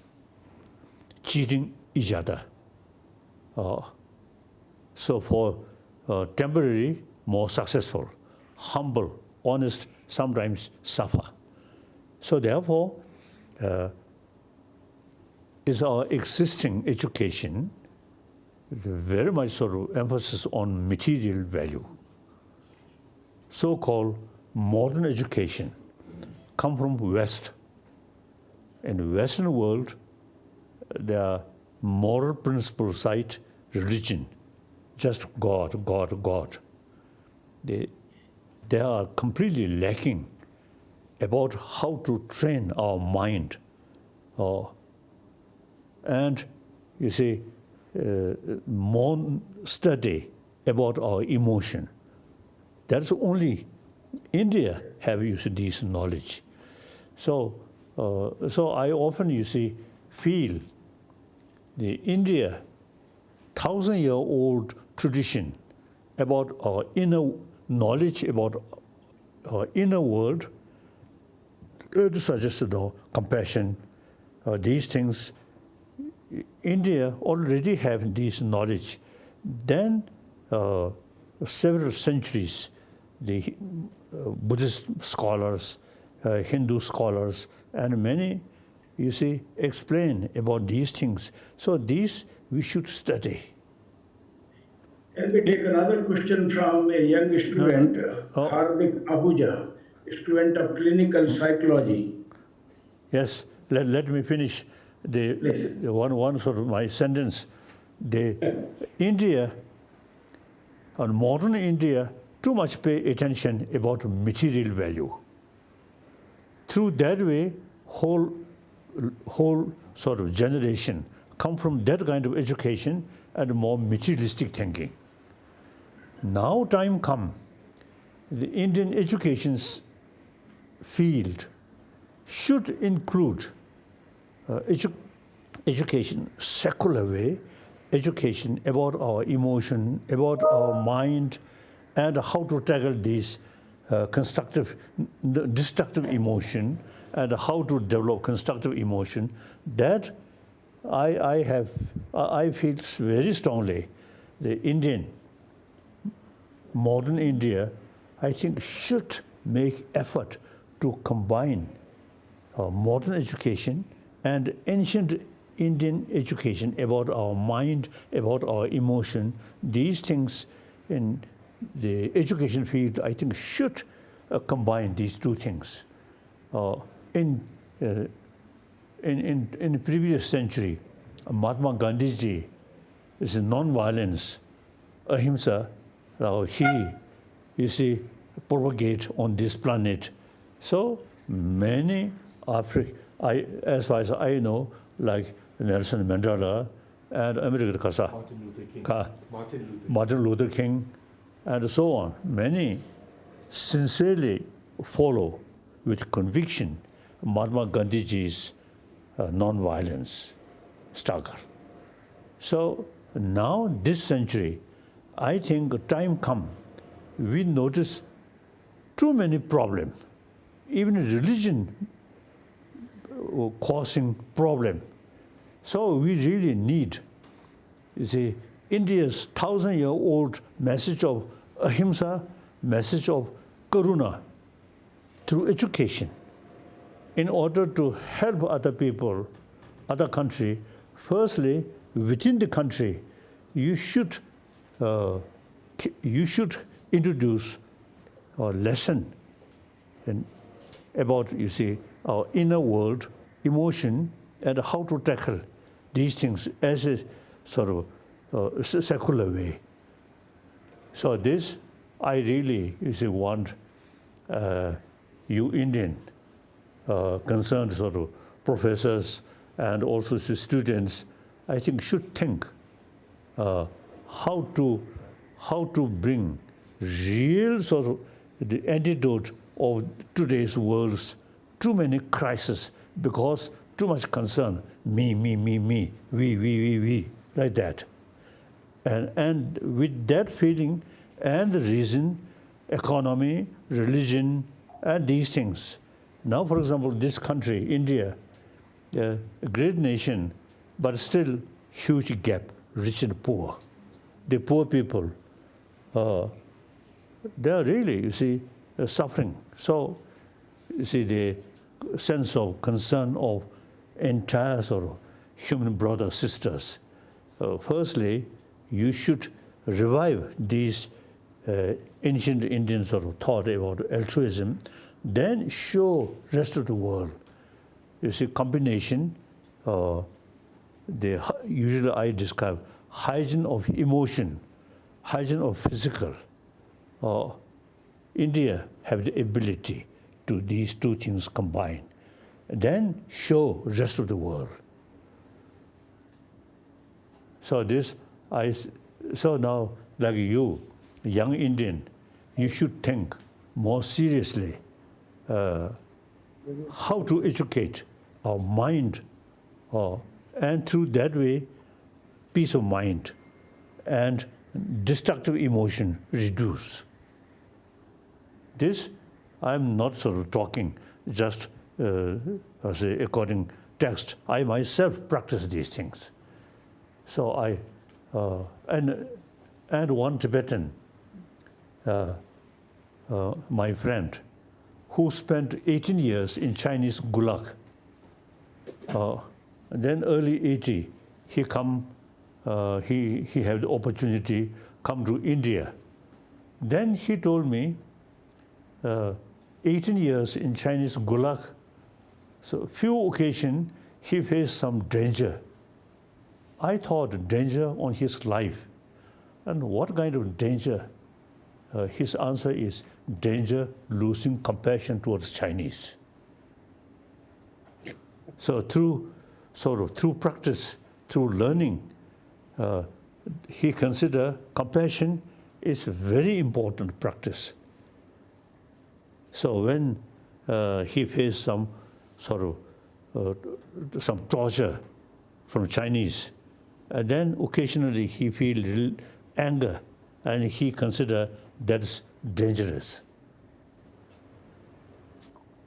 cheating each other. So for temporary, more successful, humble, honest, sometimes suffer. So therefore, is our existing education very much sort of emphasis on material value. So-called modern education come from West. In the Western world, there are moral principles side religion, just God, God, God. They are completely lacking about how to train our mind. And you see, more study about our emotion. That's only India have used this knowledge. So I often, feel the India 1,000-year-old tradition about our inner knowledge about our inner world, such as compassion, these things. India already have this knowledge. Then several centuries, the Buddhist scholars, Hindu scholars, and many, explain about these things. So these we should study. Can we take another question from a young student, Hardik Ahuja, student of clinical psychology? Yes, let me finish the one sort of my sentence. India, and modern India, too much pay attention about material value. Through that way, whole sort of generation come from that kind of education and more materialistic thinking. Now time come, the Indian education field should include education, secular way, education about our emotion, about our mind, and how to tackle these destructive emotion, and how to develop constructive emotion. That I feel very strongly the Indian, modern India, I think should make effort to combine modern education and ancient Indian education about our mind, about our emotion. These things in the education field, I think, should combine these two things. In the previous century, Mahatma Gandhi ji is non-violence, ahimsa, Now you see, propagate on this planet. So many as far as I know, like Nelson Mandela and America Kasa, Martin Luther King, and so on. Many sincerely follow with conviction Mahatma Gandhiji's non-violence struggle. So now this century, I think time come, we notice too many problems, even religion causing problem. So we really need, you see, India's 1,000-year-old message of ahimsa, message of karuna through education in order to help other people, other country. Firstly, within the country, you should introduce a lesson about, you see, our inner world, emotion, and how to tackle these things as a sort of secular way. So this, I really, you see, want you Indian concerned sort of professors and also students, I think should think how to bring real sort of the antidote of today's world's too many crises, because too much concern, me, we, like that. And with that feeling and the reason, economy, religion, and these things. Now, for example, this country, India, a great nation, but still huge gap, rich and poor. The poor people, they are really, you see, suffering. So, you see, the sense of concern of entire sort of human brothers, sisters. Firstly, you should revive these ancient Indian sort of thought about altruism, then show rest of the world. You see, combination, usually I describe hygiene of emotion, hygiene of physical. India have the ability to these two things combine, then show rest of the world. So so now, like you, young Indian, you should think more seriously how to educate our mind, and through that way, peace of mind and destructive emotion reduce. This, I'm not sort of talking just according text. I myself practice these things. So and one Tibetan, my friend, who spent 18 years in Chinese Gulag. Then early 80, he had the opportunity come to India. Then he told me, 18 years in Chinese Gulag, so few occasions he faced some danger. I thought danger on his life. And what kind of danger? His answer is danger losing compassion towards Chinese. So through practice, through learning, he considered compassion is a very important practice. So when he faced some sort of some torture from Chinese, and then occasionally he feel little anger, and he consider that's dangerous.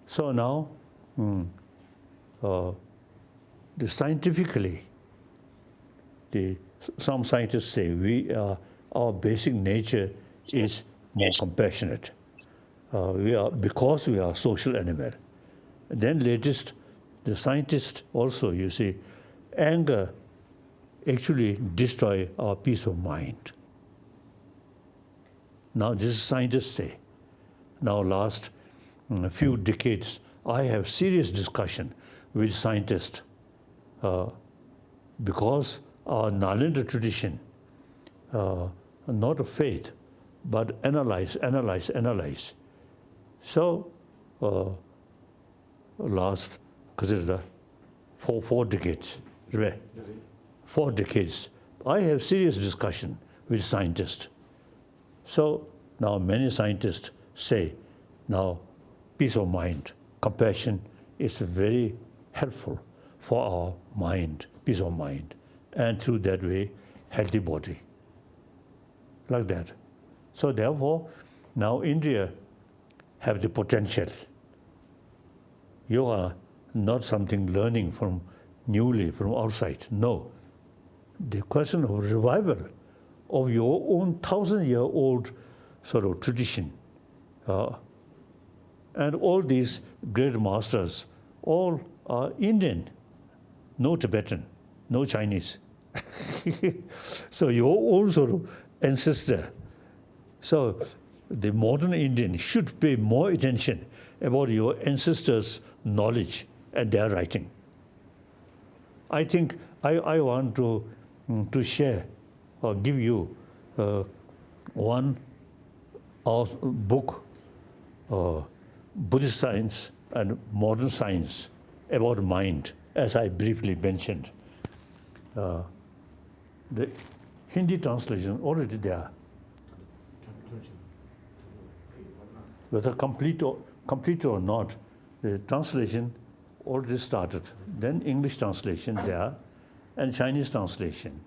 So now, scientifically, some scientists say our basic nature is more compassionate. Because we are social animal. Then latest, the scientists also, you see, anger actually destroy our peace of mind. Now this scientists say. Now last few decades, I have serious discussion with scientists because our Nalanda tradition, not a faith, but analyze. So, last, consider 4 decades, right? 4 decades, I have serious discussion with scientists. So now many scientists say, now peace of mind, compassion is very helpful for our mind, peace of mind, and through that way, healthy body, like that. So therefore, now India have the potential. You are not something learning from newly from outside. No, the question of revival of your own 1,000-year-old sort of tradition, and all these great masters, all are Indian, no Tibetan, no Chinese. So your own sort of ancestor. So the modern Indian should pay more attention about your ancestors' knowledge and their writing. I think I want to share or give you one book, Buddhist science and modern science about mind, as I briefly mentioned. The Hindi translation already there. Whether complete or not, the translation already started. Then English translation there, and Chinese translation.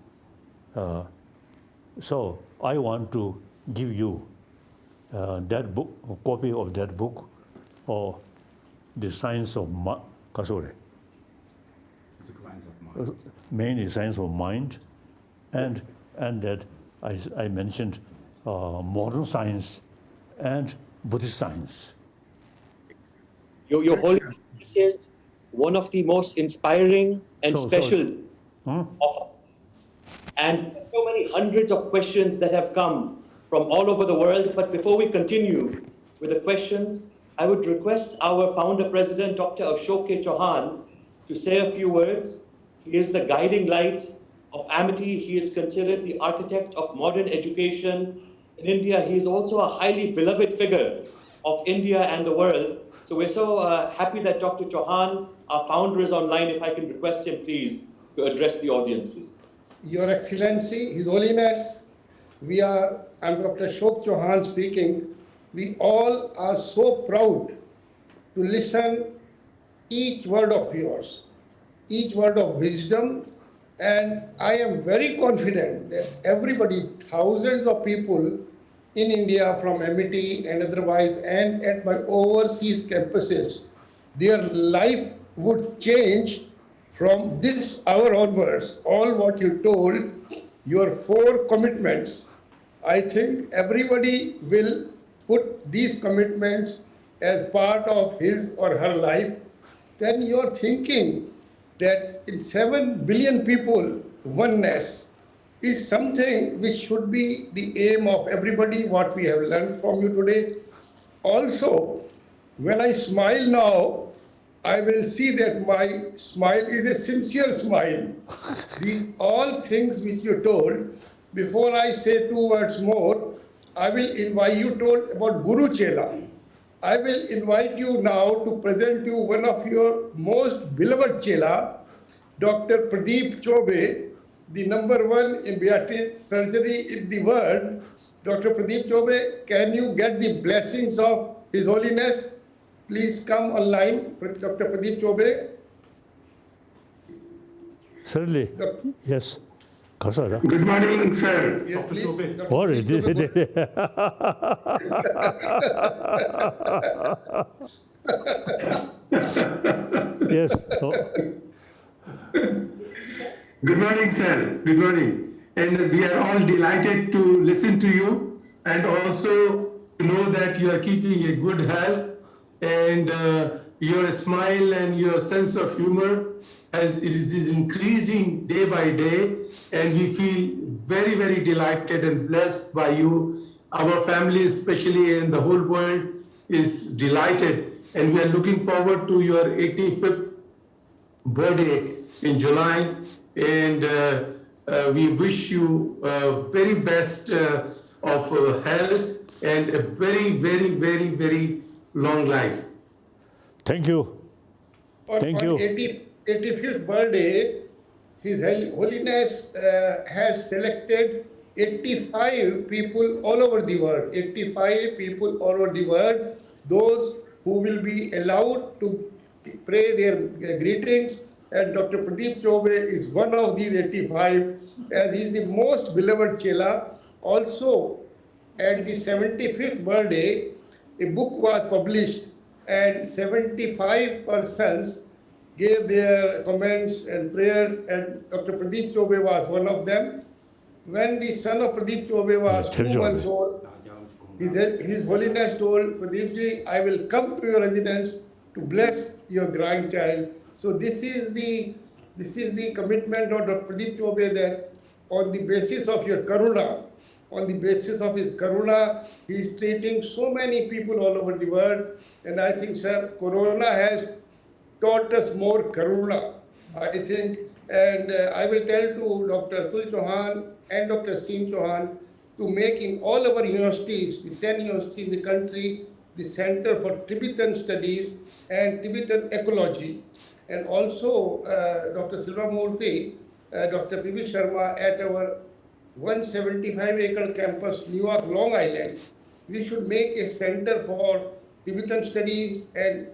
So I want to give you that book, a copy of that book, or the science of mainly science of mind, and that I mentioned modern science and Buddhist science. Your Holiness, this is one of the most inspiring and special. And so many hundreds of questions that have come from all over the world. But before we continue with the questions, I would request our founder president, Dr. Ashok K. Chauhan, to say a few words. He is the guiding light of Amity. He is considered the architect of modern education in India. He is also a highly beloved figure of India and the world. So we're so happy that Dr. Chauhan, our founder, is online. If I can request him, please, to address the audience, please. Your Excellency, His Holiness, I'm Dr. Ashok Chauhan speaking. We all are so proud to listen each word of yours, each word of wisdom, and I am very confident that everybody, thousands of people in India from Amity and otherwise, and at my overseas campuses, their life would change from this hour onwards. All what you told, your 4 commitments, I think everybody will put these commitments as part of his or her life. Then you're thinking that in 7 billion people, oneness is something which should be the aim of everybody, what we have learned from you today. Also, when I smile now, I will see that my smile is a sincere smile. These all things which you told, before I say 2 words more, I will invite you told about Guru Chela. I will invite you now to present you one of your most beloved Chela, Dr. Pradeep Chobe, the #1 in bariatric surgery in the world. Dr. Pradeep Chobe, can you get the blessings of His Holiness? Please come online, Dr. Pradeep Chobe. Certainly, yes. Good morning, sir. Yes, please. Or yes. Oh. Good morning, sir. Good morning. And we are all delighted to listen to you and also to know that you are keeping a good health, and your smile and your sense of humor it is increasing day by day, and we feel very, very delighted and blessed by you. Our family, especially, and the whole world is delighted, and we are looking forward to your 85th birthday in July, and we wish you very best of health and a very, very, very, very long life. Thank you. Thank you. 85th birthday, His Holiness has selected 85 people all over the world, 85 people all over the world, those who will be allowed to pray their greetings. And Dr. Pradeep Chaube is one of these 85, as he is the most beloved Chela. Also, at the 75th birthday, a book was published, and 75 persons gave their comments and prayers, and Dr. Pradeep Chaube was one of them. When the son of Pradeep Chaube was 2 months old, His Holiness told Pradeepji, I will come to your residence to bless your grandchild. So this is the commitment of Dr. Pradeep Chaube, that on the basis of your karuna, on the basis of his karuna, he is treating so many people all over the world. And I think, sir, Corona has taught us more karuna, I think. And I will tell to Dr. Atul Chauhan and Dr. Singh Chauhan to make in all our universities, the 10 universities in the country, the Center for Tibetan Studies and Tibetan Ecology. And also, Dr. Silva Murthy, Dr. P.V. Sharma at our 175-acre campus, New York, Long Island, we should make a center for Tibetan studies and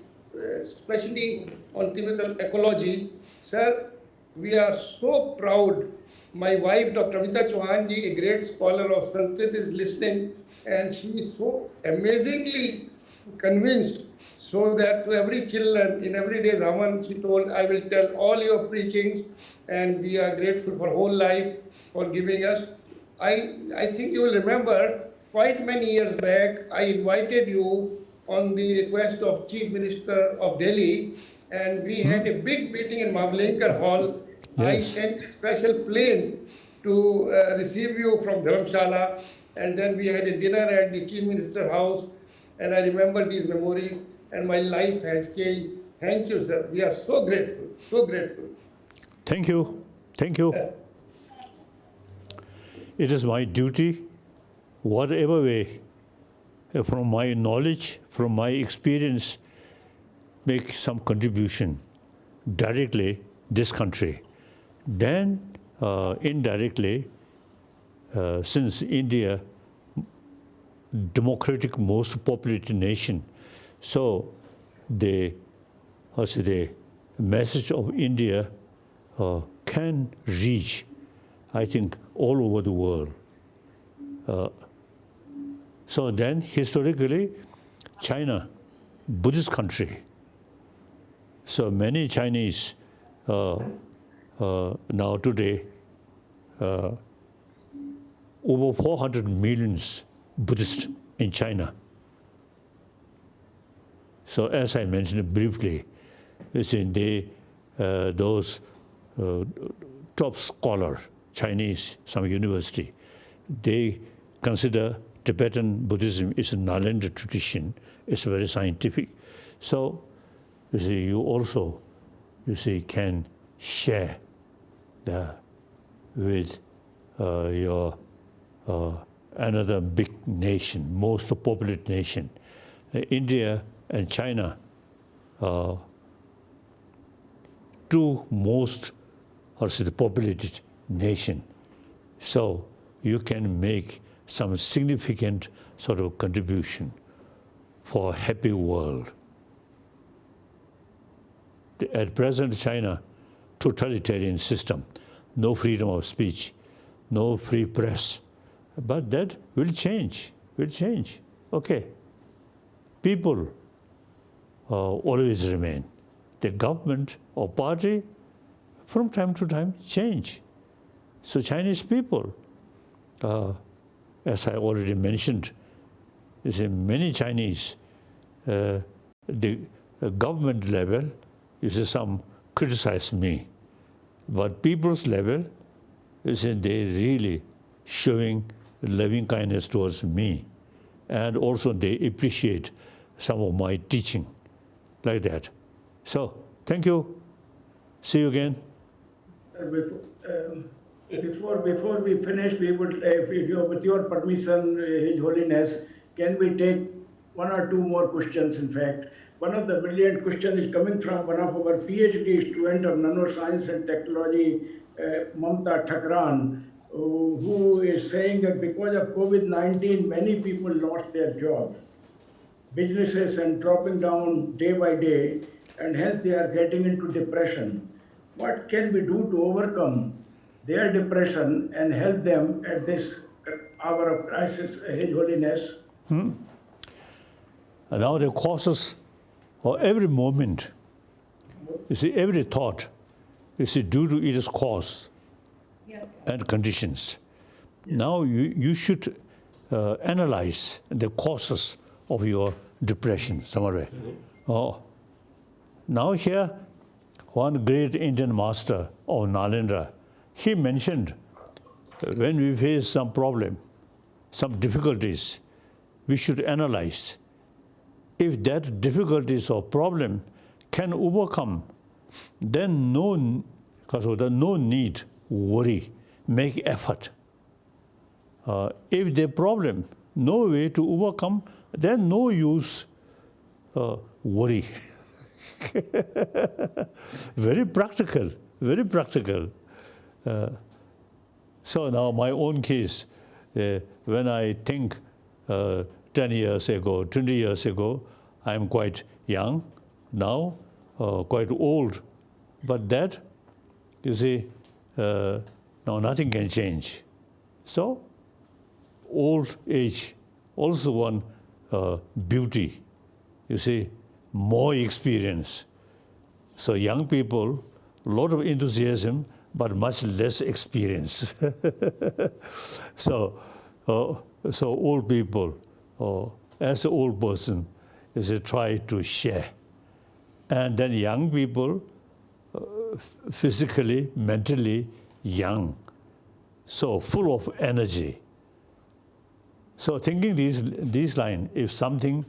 especially on Tibetan ecology. Sir, we are so proud. My wife, Dr. Amita Chauhanji, a great scholar of Sanskrit, is listening, and she is so amazingly convinced, so that to every children in every day Raman, she told, I will tell all your preachings, and we are grateful for whole life for giving us. I think you will remember quite many years back, I invited you on the request of Chief Minister of Delhi, and we had a big meeting in Mavlinkar Hall. Yes. I sent a special plane to receive you from Dharamsala, and then we had a dinner at the Chief Minister's house, and I remember these memories, and my life has changed. Thank you, sir. We are so grateful, so grateful. Thank you. Thank you. It is my duty, whatever way, from my knowledge, from my experience, make some contribution directly this country. Then indirectly, since India, democratic, most populated nation, so the message of India can reach, I think, all over the world. So then, historically, China, Buddhist country. So many Chinese now today, over 400 millions Buddhists in China. So as I mentioned briefly, those top scholar, Chinese, some university, they consider Tibetan Buddhism is a Nalanda tradition. It's very scientific. So, you see, you also, can share with your another big nation, most populated nation. India and China, two most populated nation. So you can make some significant sort of contribution for a happy world. At present, China, totalitarian system, no freedom of speech, no free press. But that will change, Okay. People always remain. The government or party, from time to time, change. So Chinese people, as I already mentioned, many Chinese, the government level, some criticize me, but people's level, they really showing loving kindness towards me, and also they appreciate some of my teaching, like that. So, thank you. See you again. Before we finish, we would, with your permission, His Holiness, can we take one or two more questions? In fact, one of the brilliant questions is coming from one of our PhD student of nanoscience and technology, Mamta Thakran, who is saying that because of COVID-19, many people lost their jobs, businesses and dropping down day by day, and hence they are getting into depression. What can we do to overcome their depression and help them at this hour of crisis, His Holiness? And now the causes for every moment, you see, every thought, you see, due to its cause and conditions. Now you should analyze the causes of your depression, Samarve. Now here, one great Indian master of Nalendra, he mentioned when we face some problem, some difficulties, we should analyze. If that difficulties or problem can overcome, then no need worry, make effort. If the problem no way to overcome, then no use worry. Very practical, very practical. So now my own case, when I think 10 years ago, 20 years ago, I'm quite young, now quite old. But that, you see, now nothing can change. So, old age, also one beauty, you see, more experience. So young people, a lot of enthusiasm, but much less experience. So old people, as an old person, is to try to share. And then young people, physically, mentally young, so full of energy. So thinking these lines, if something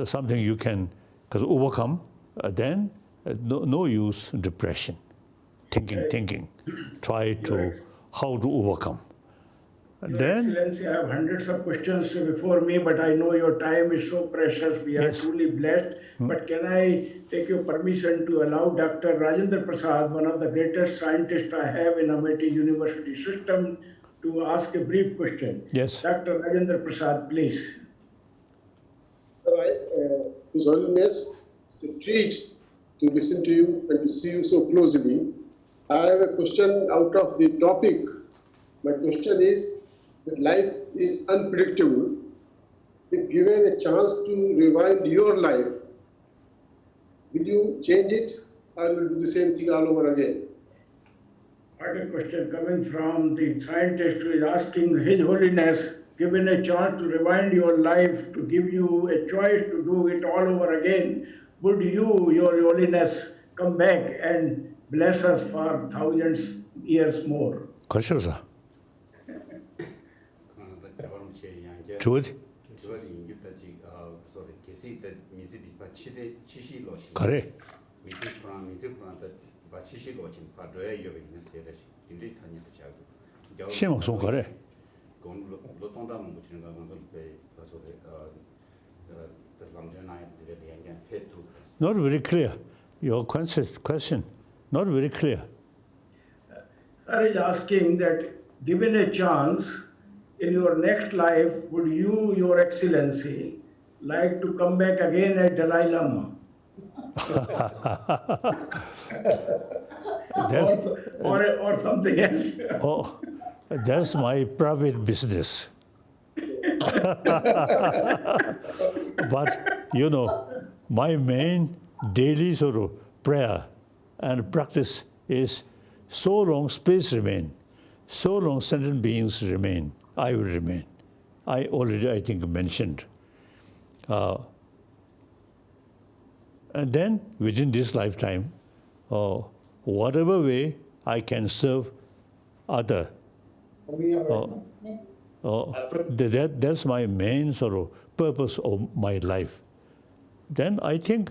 something you can overcome, then no use depression. Thinking, try to how to overcome. Your Excellency, I have hundreds of questions before me, but I know your time is so precious. We are truly blessed. But can I take your permission to allow Dr. Rajendra Prasad, one of the greatest scientists I have in Amity University system, to ask a brief question? Yes. Dr. Rajendra Prasad, please. His Holiness, it's a treat to listen to you and to see you so closely. I have a question out of the topic. My question is that life is unpredictable. If given a chance to rewind your life, will you change it or will you do the same thing all over again? What a question coming from the scientist who is asking His Holiness, given a chance to rewind your life, to give you a choice to do it all over again, would you, Your Holiness, come back and bless us for thousands years more? Kashosa. Good. Correct. Shema so correct. Not very clear. Your question, not very clear. Sir is asking that given a chance, in your next life, would you, Your Excellency, like to come back again as Dalai Lama? or something else? Oh, that's my private business. But, you know, my main daily sort of prayer and practice is so long space remain, so long sentient beings remain, I will remain. I already, I think, mentioned. And then, within this lifetime, whatever way I can serve other, that's my main sort of purpose of my life. Then I think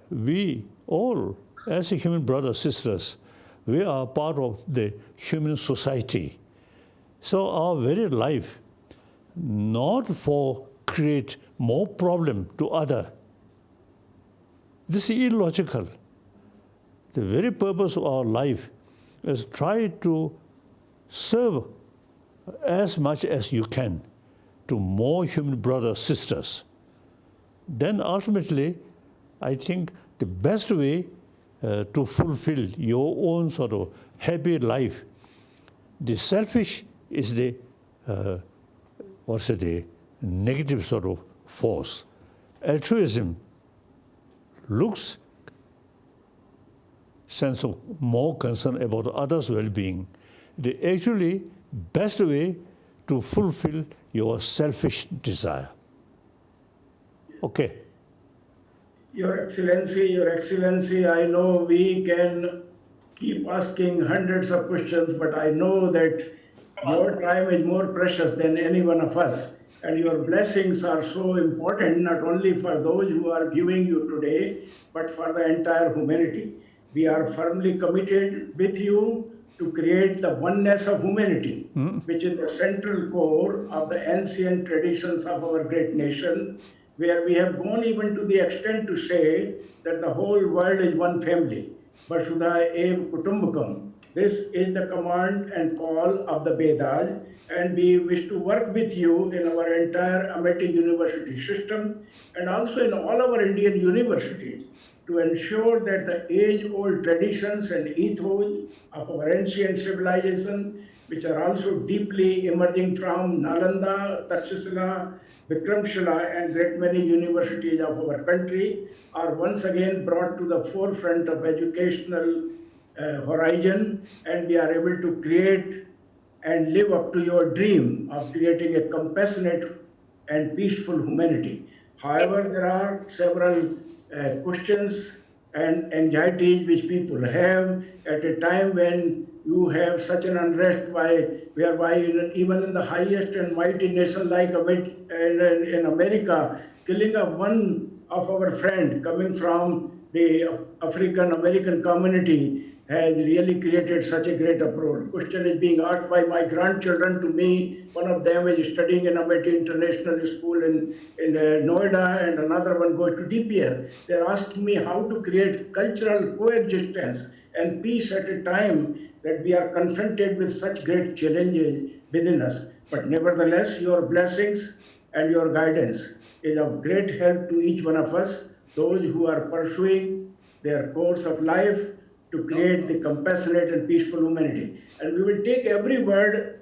we all, as human brothers, sisters, We are part of the human society. So our very life, not for create more problem to other. This is illogical. The very purpose of our life is try to serve as much as you can to more human brothers, sisters. Then ultimately, I think the best way to fulfill your own sort of happy life, the selfish is the the negative sort of force. Altruism looks sense of more concern about others' well-being. The actually best way to fulfill your selfish desire. Okay. Your Excellency, I know we can keep asking hundreds of questions, but I know that your time is more precious than any one of us. And your blessings are so important, not only for those who are giving you today, but for the entire humanity. We are firmly committed with you to create the oneness of humanity, which is the central core of the ancient traditions of our great nation, where we have gone even to the extent to say that the whole world is one family. Vasudha Ev Kutumbakam. This is the command and call of the Vedas, and we wish to work with you in our entire Amity University system and also in all our Indian universities to ensure that the age-old traditions and ethos of our ancient civilization, which are also deeply emerging from Nalanda, Takshashila, Vikramshila, and great many universities of our country, are once again brought to the forefront of educational horizon, and we are able to create and live up to your dream of creating a compassionate and peaceful humanity. However, there are several questions and anxieties which people have at a time when you have such an unrest whereby even in the highest and mighty nation like in America, killing of one of our friend coming from the African American community has really created such a great uproar. Question is being asked by my grandchildren to me. One of them is studying in Amity International School in Noida, and another one goes to DPS. They're asking me how to create cultural coexistence and peace at a time that we are confronted with such great challenges within us. But nevertheless, your blessings and your guidance is of great help to each one of us, those who are pursuing their course of life to create the compassionate and peaceful humanity. And we will take every word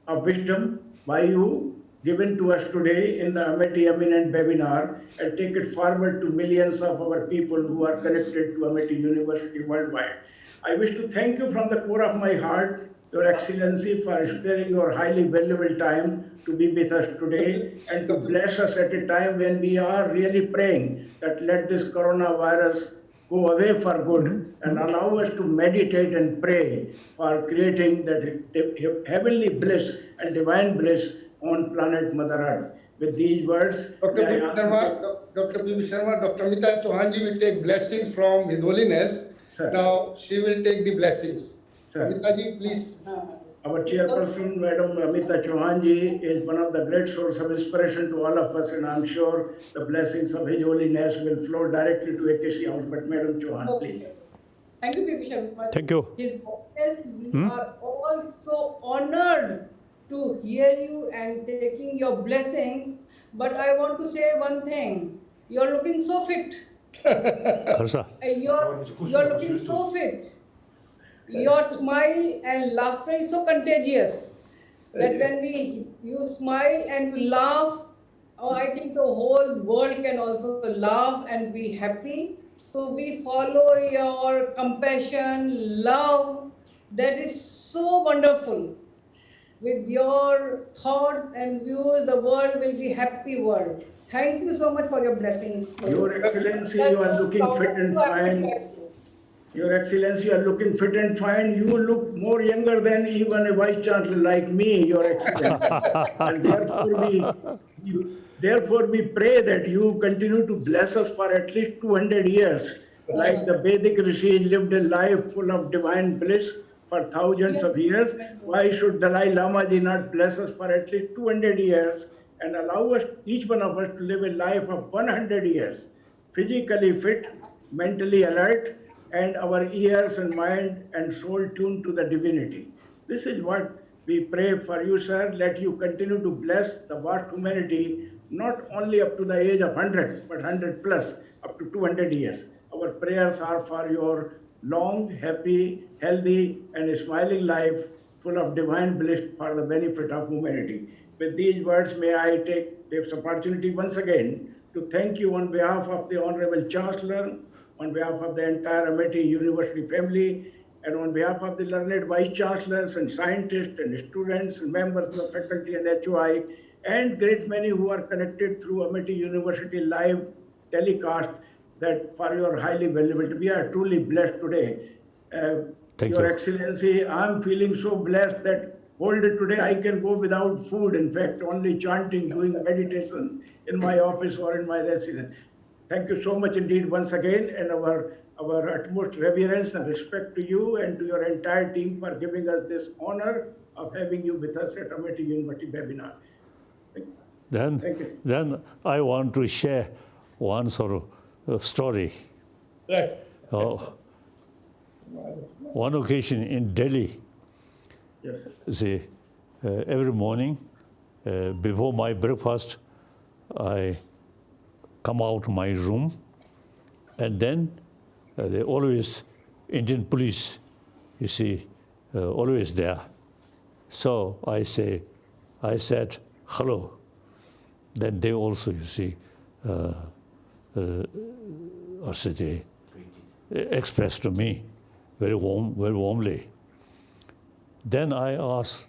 of wisdom by you given to us today in the Amity Eminent webinar and take it forward to millions of our people who are connected to Amity University worldwide. I wish to thank you from the core of my heart, Your Excellency, for sparing your highly valuable time to be with us today and to bless us at a time when we are really praying that let this coronavirus go away for good and allow us to meditate and pray for creating that heavenly bliss and divine bliss on planet Mother Earth. With these words, Dr. B. Sharma, Dr. Amita Chauhanji will take blessings from His Holiness. Sir. Now she will take the blessings. Sir. Amitaji, please. Our chairperson, Madam Amita Chauhanji, is one of the great source of inspiration to all of us, and I'm sure the blessings of His Holiness will flow directly to AKC House. But Madam Chauhan, please. Thank you, P.P. Sharma. Thank you. His Holiness, we are all so honored to hear you and taking your blessings. But I want to say one thing. You're looking so fit. You're looking so fit. Your smile and laughter is so contagious that when you smile and you laugh, I think the whole world can also laugh and be happy. So we follow your compassion, love. That is so wonderful. With your thoughts and views, the world will be happy world. Thank you so much for your blessings. Your Excellency, you are looking fit and fine. Your Excellency, you are looking fit and fine. You look more younger than even a Vice Chancellor like me, Your Excellency. And therefore we pray that you continue to bless us for at least 200 years Like the Vedic rishis lived a life full of divine bliss for thousands of years, why should Dalai Lama ji not bless us for at least 200 years and allow us, each one of us, to live a life of 100 years, physically fit, mentally alert, and our ears and mind and soul tuned to the divinity. This is what we pray for you, sir. Let you continue to bless the vast humanity, not only up to the age of 100, but 100 plus, up to 200 years. Our prayers are for your long, happy, healthy, and smiling life full of divine bliss for the benefit of humanity. With these words, may I take this opportunity once again to thank you on behalf of the Honorable Chancellor, on behalf of the entire Amity University family, and on behalf of the learned Vice Chancellors and scientists and students and members of the faculty and HOI, and great many who are connected through Amity University live telecast, that for your highly valuable. We are truly blessed today. Thank Your you. Excellency, I'm feeling so blessed that whole day today I can go without food. In fact, only chanting, doing meditation in my office or in my residence. Thank you so much indeed once again, and our utmost reverence and respect to you and to your entire team for giving us this honor of having you with us at Amity University webinar. Thank you. Then I want to share one sort of story. Right. One occasion in Delhi, Yes. every morning before my breakfast, I come out my room, and then they always, Indian police, you see, always there. So I said, hello. Then they also, you see, they expressed to me very warmly. Then I asked,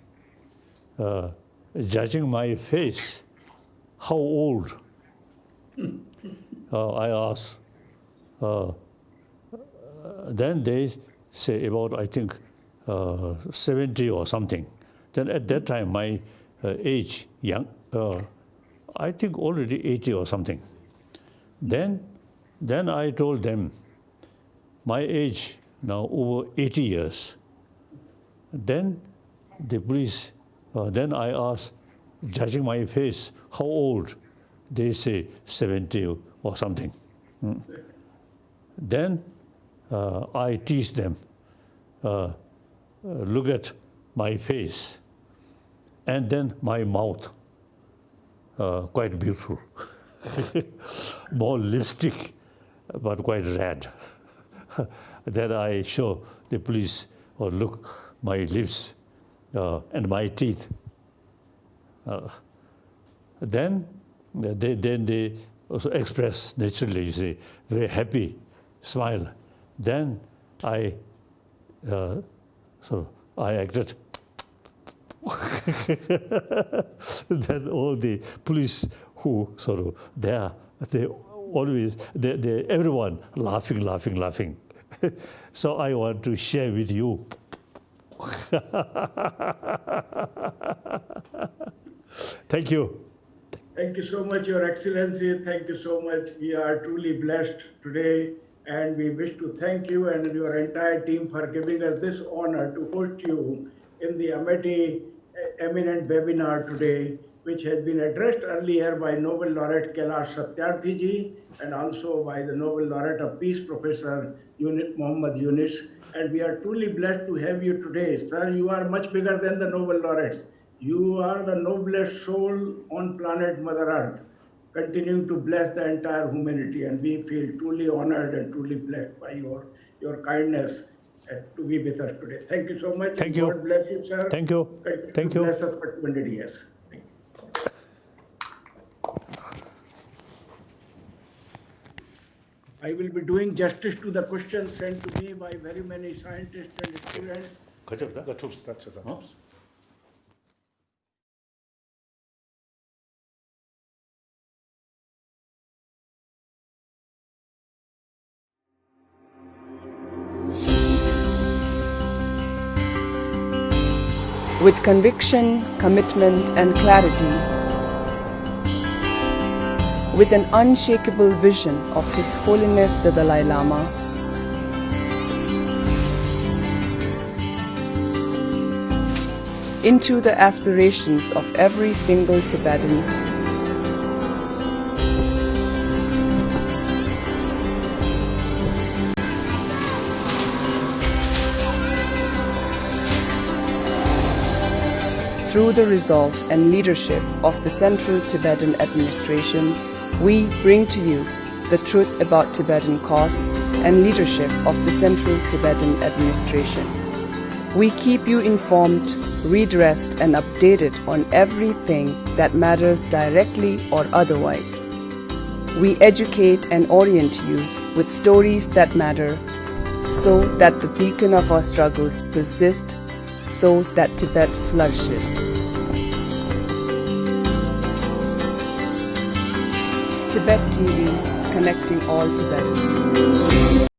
judging my face, how old? I asked. Then they say about, I think, 70 or something. Then at that time, my age, young, I think already 80 or something. Then I told them, my age now over 80 years. Then the police, then I asked, judging my face, how old? They say 70 or something. Then I teach them, look at my face, and then my mouth, quite beautiful. More lipstick, but quite red. Then I show the police, or look, my lips and my teeth. Then they also express naturally, you see, very happy smile. Then I acted. Then all the police who there, they always, everyone laughing. So I want to share with you. Thank you. Thank you so much, Your Excellency. Thank you so much. We are truly blessed today, and we wish to thank you and your entire team for giving us this honor to host you in the Amity eminent webinar today, which has been addressed earlier by Nobel laureate Kailash Satyarthi ji and also by the Nobel laureate of Peace, Professor Muhammad Yunus. And we are truly blessed to have you today. Sir, you are much bigger than the Nobel laureates. You are the noblest soul on planet Mother Earth, continuing to bless the entire humanity. And we feel truly honored and truly blessed by your kindness to be with us today. Thank you so much. Thank you. God bless you, sir. Thank you. Thank you. Bless us for 200 years. Thank you. I will be doing justice to the questions sent to me by very many scientists and students. With conviction, commitment, and clarity, with an unshakable vision of His Holiness the Dalai Lama, into the aspirations of every single Tibetan. Through the resolve and leadership of the Central Tibetan Administration, we bring to you the truth about Tibetan cause and leadership of the Central Tibetan Administration. We keep you informed, redressed and updated on everything that matters directly or otherwise. We educate and orient you with stories that matter so that the beacon of our struggles persists, so that Tibet flourishes. Tibettv, connecting all Tibetans.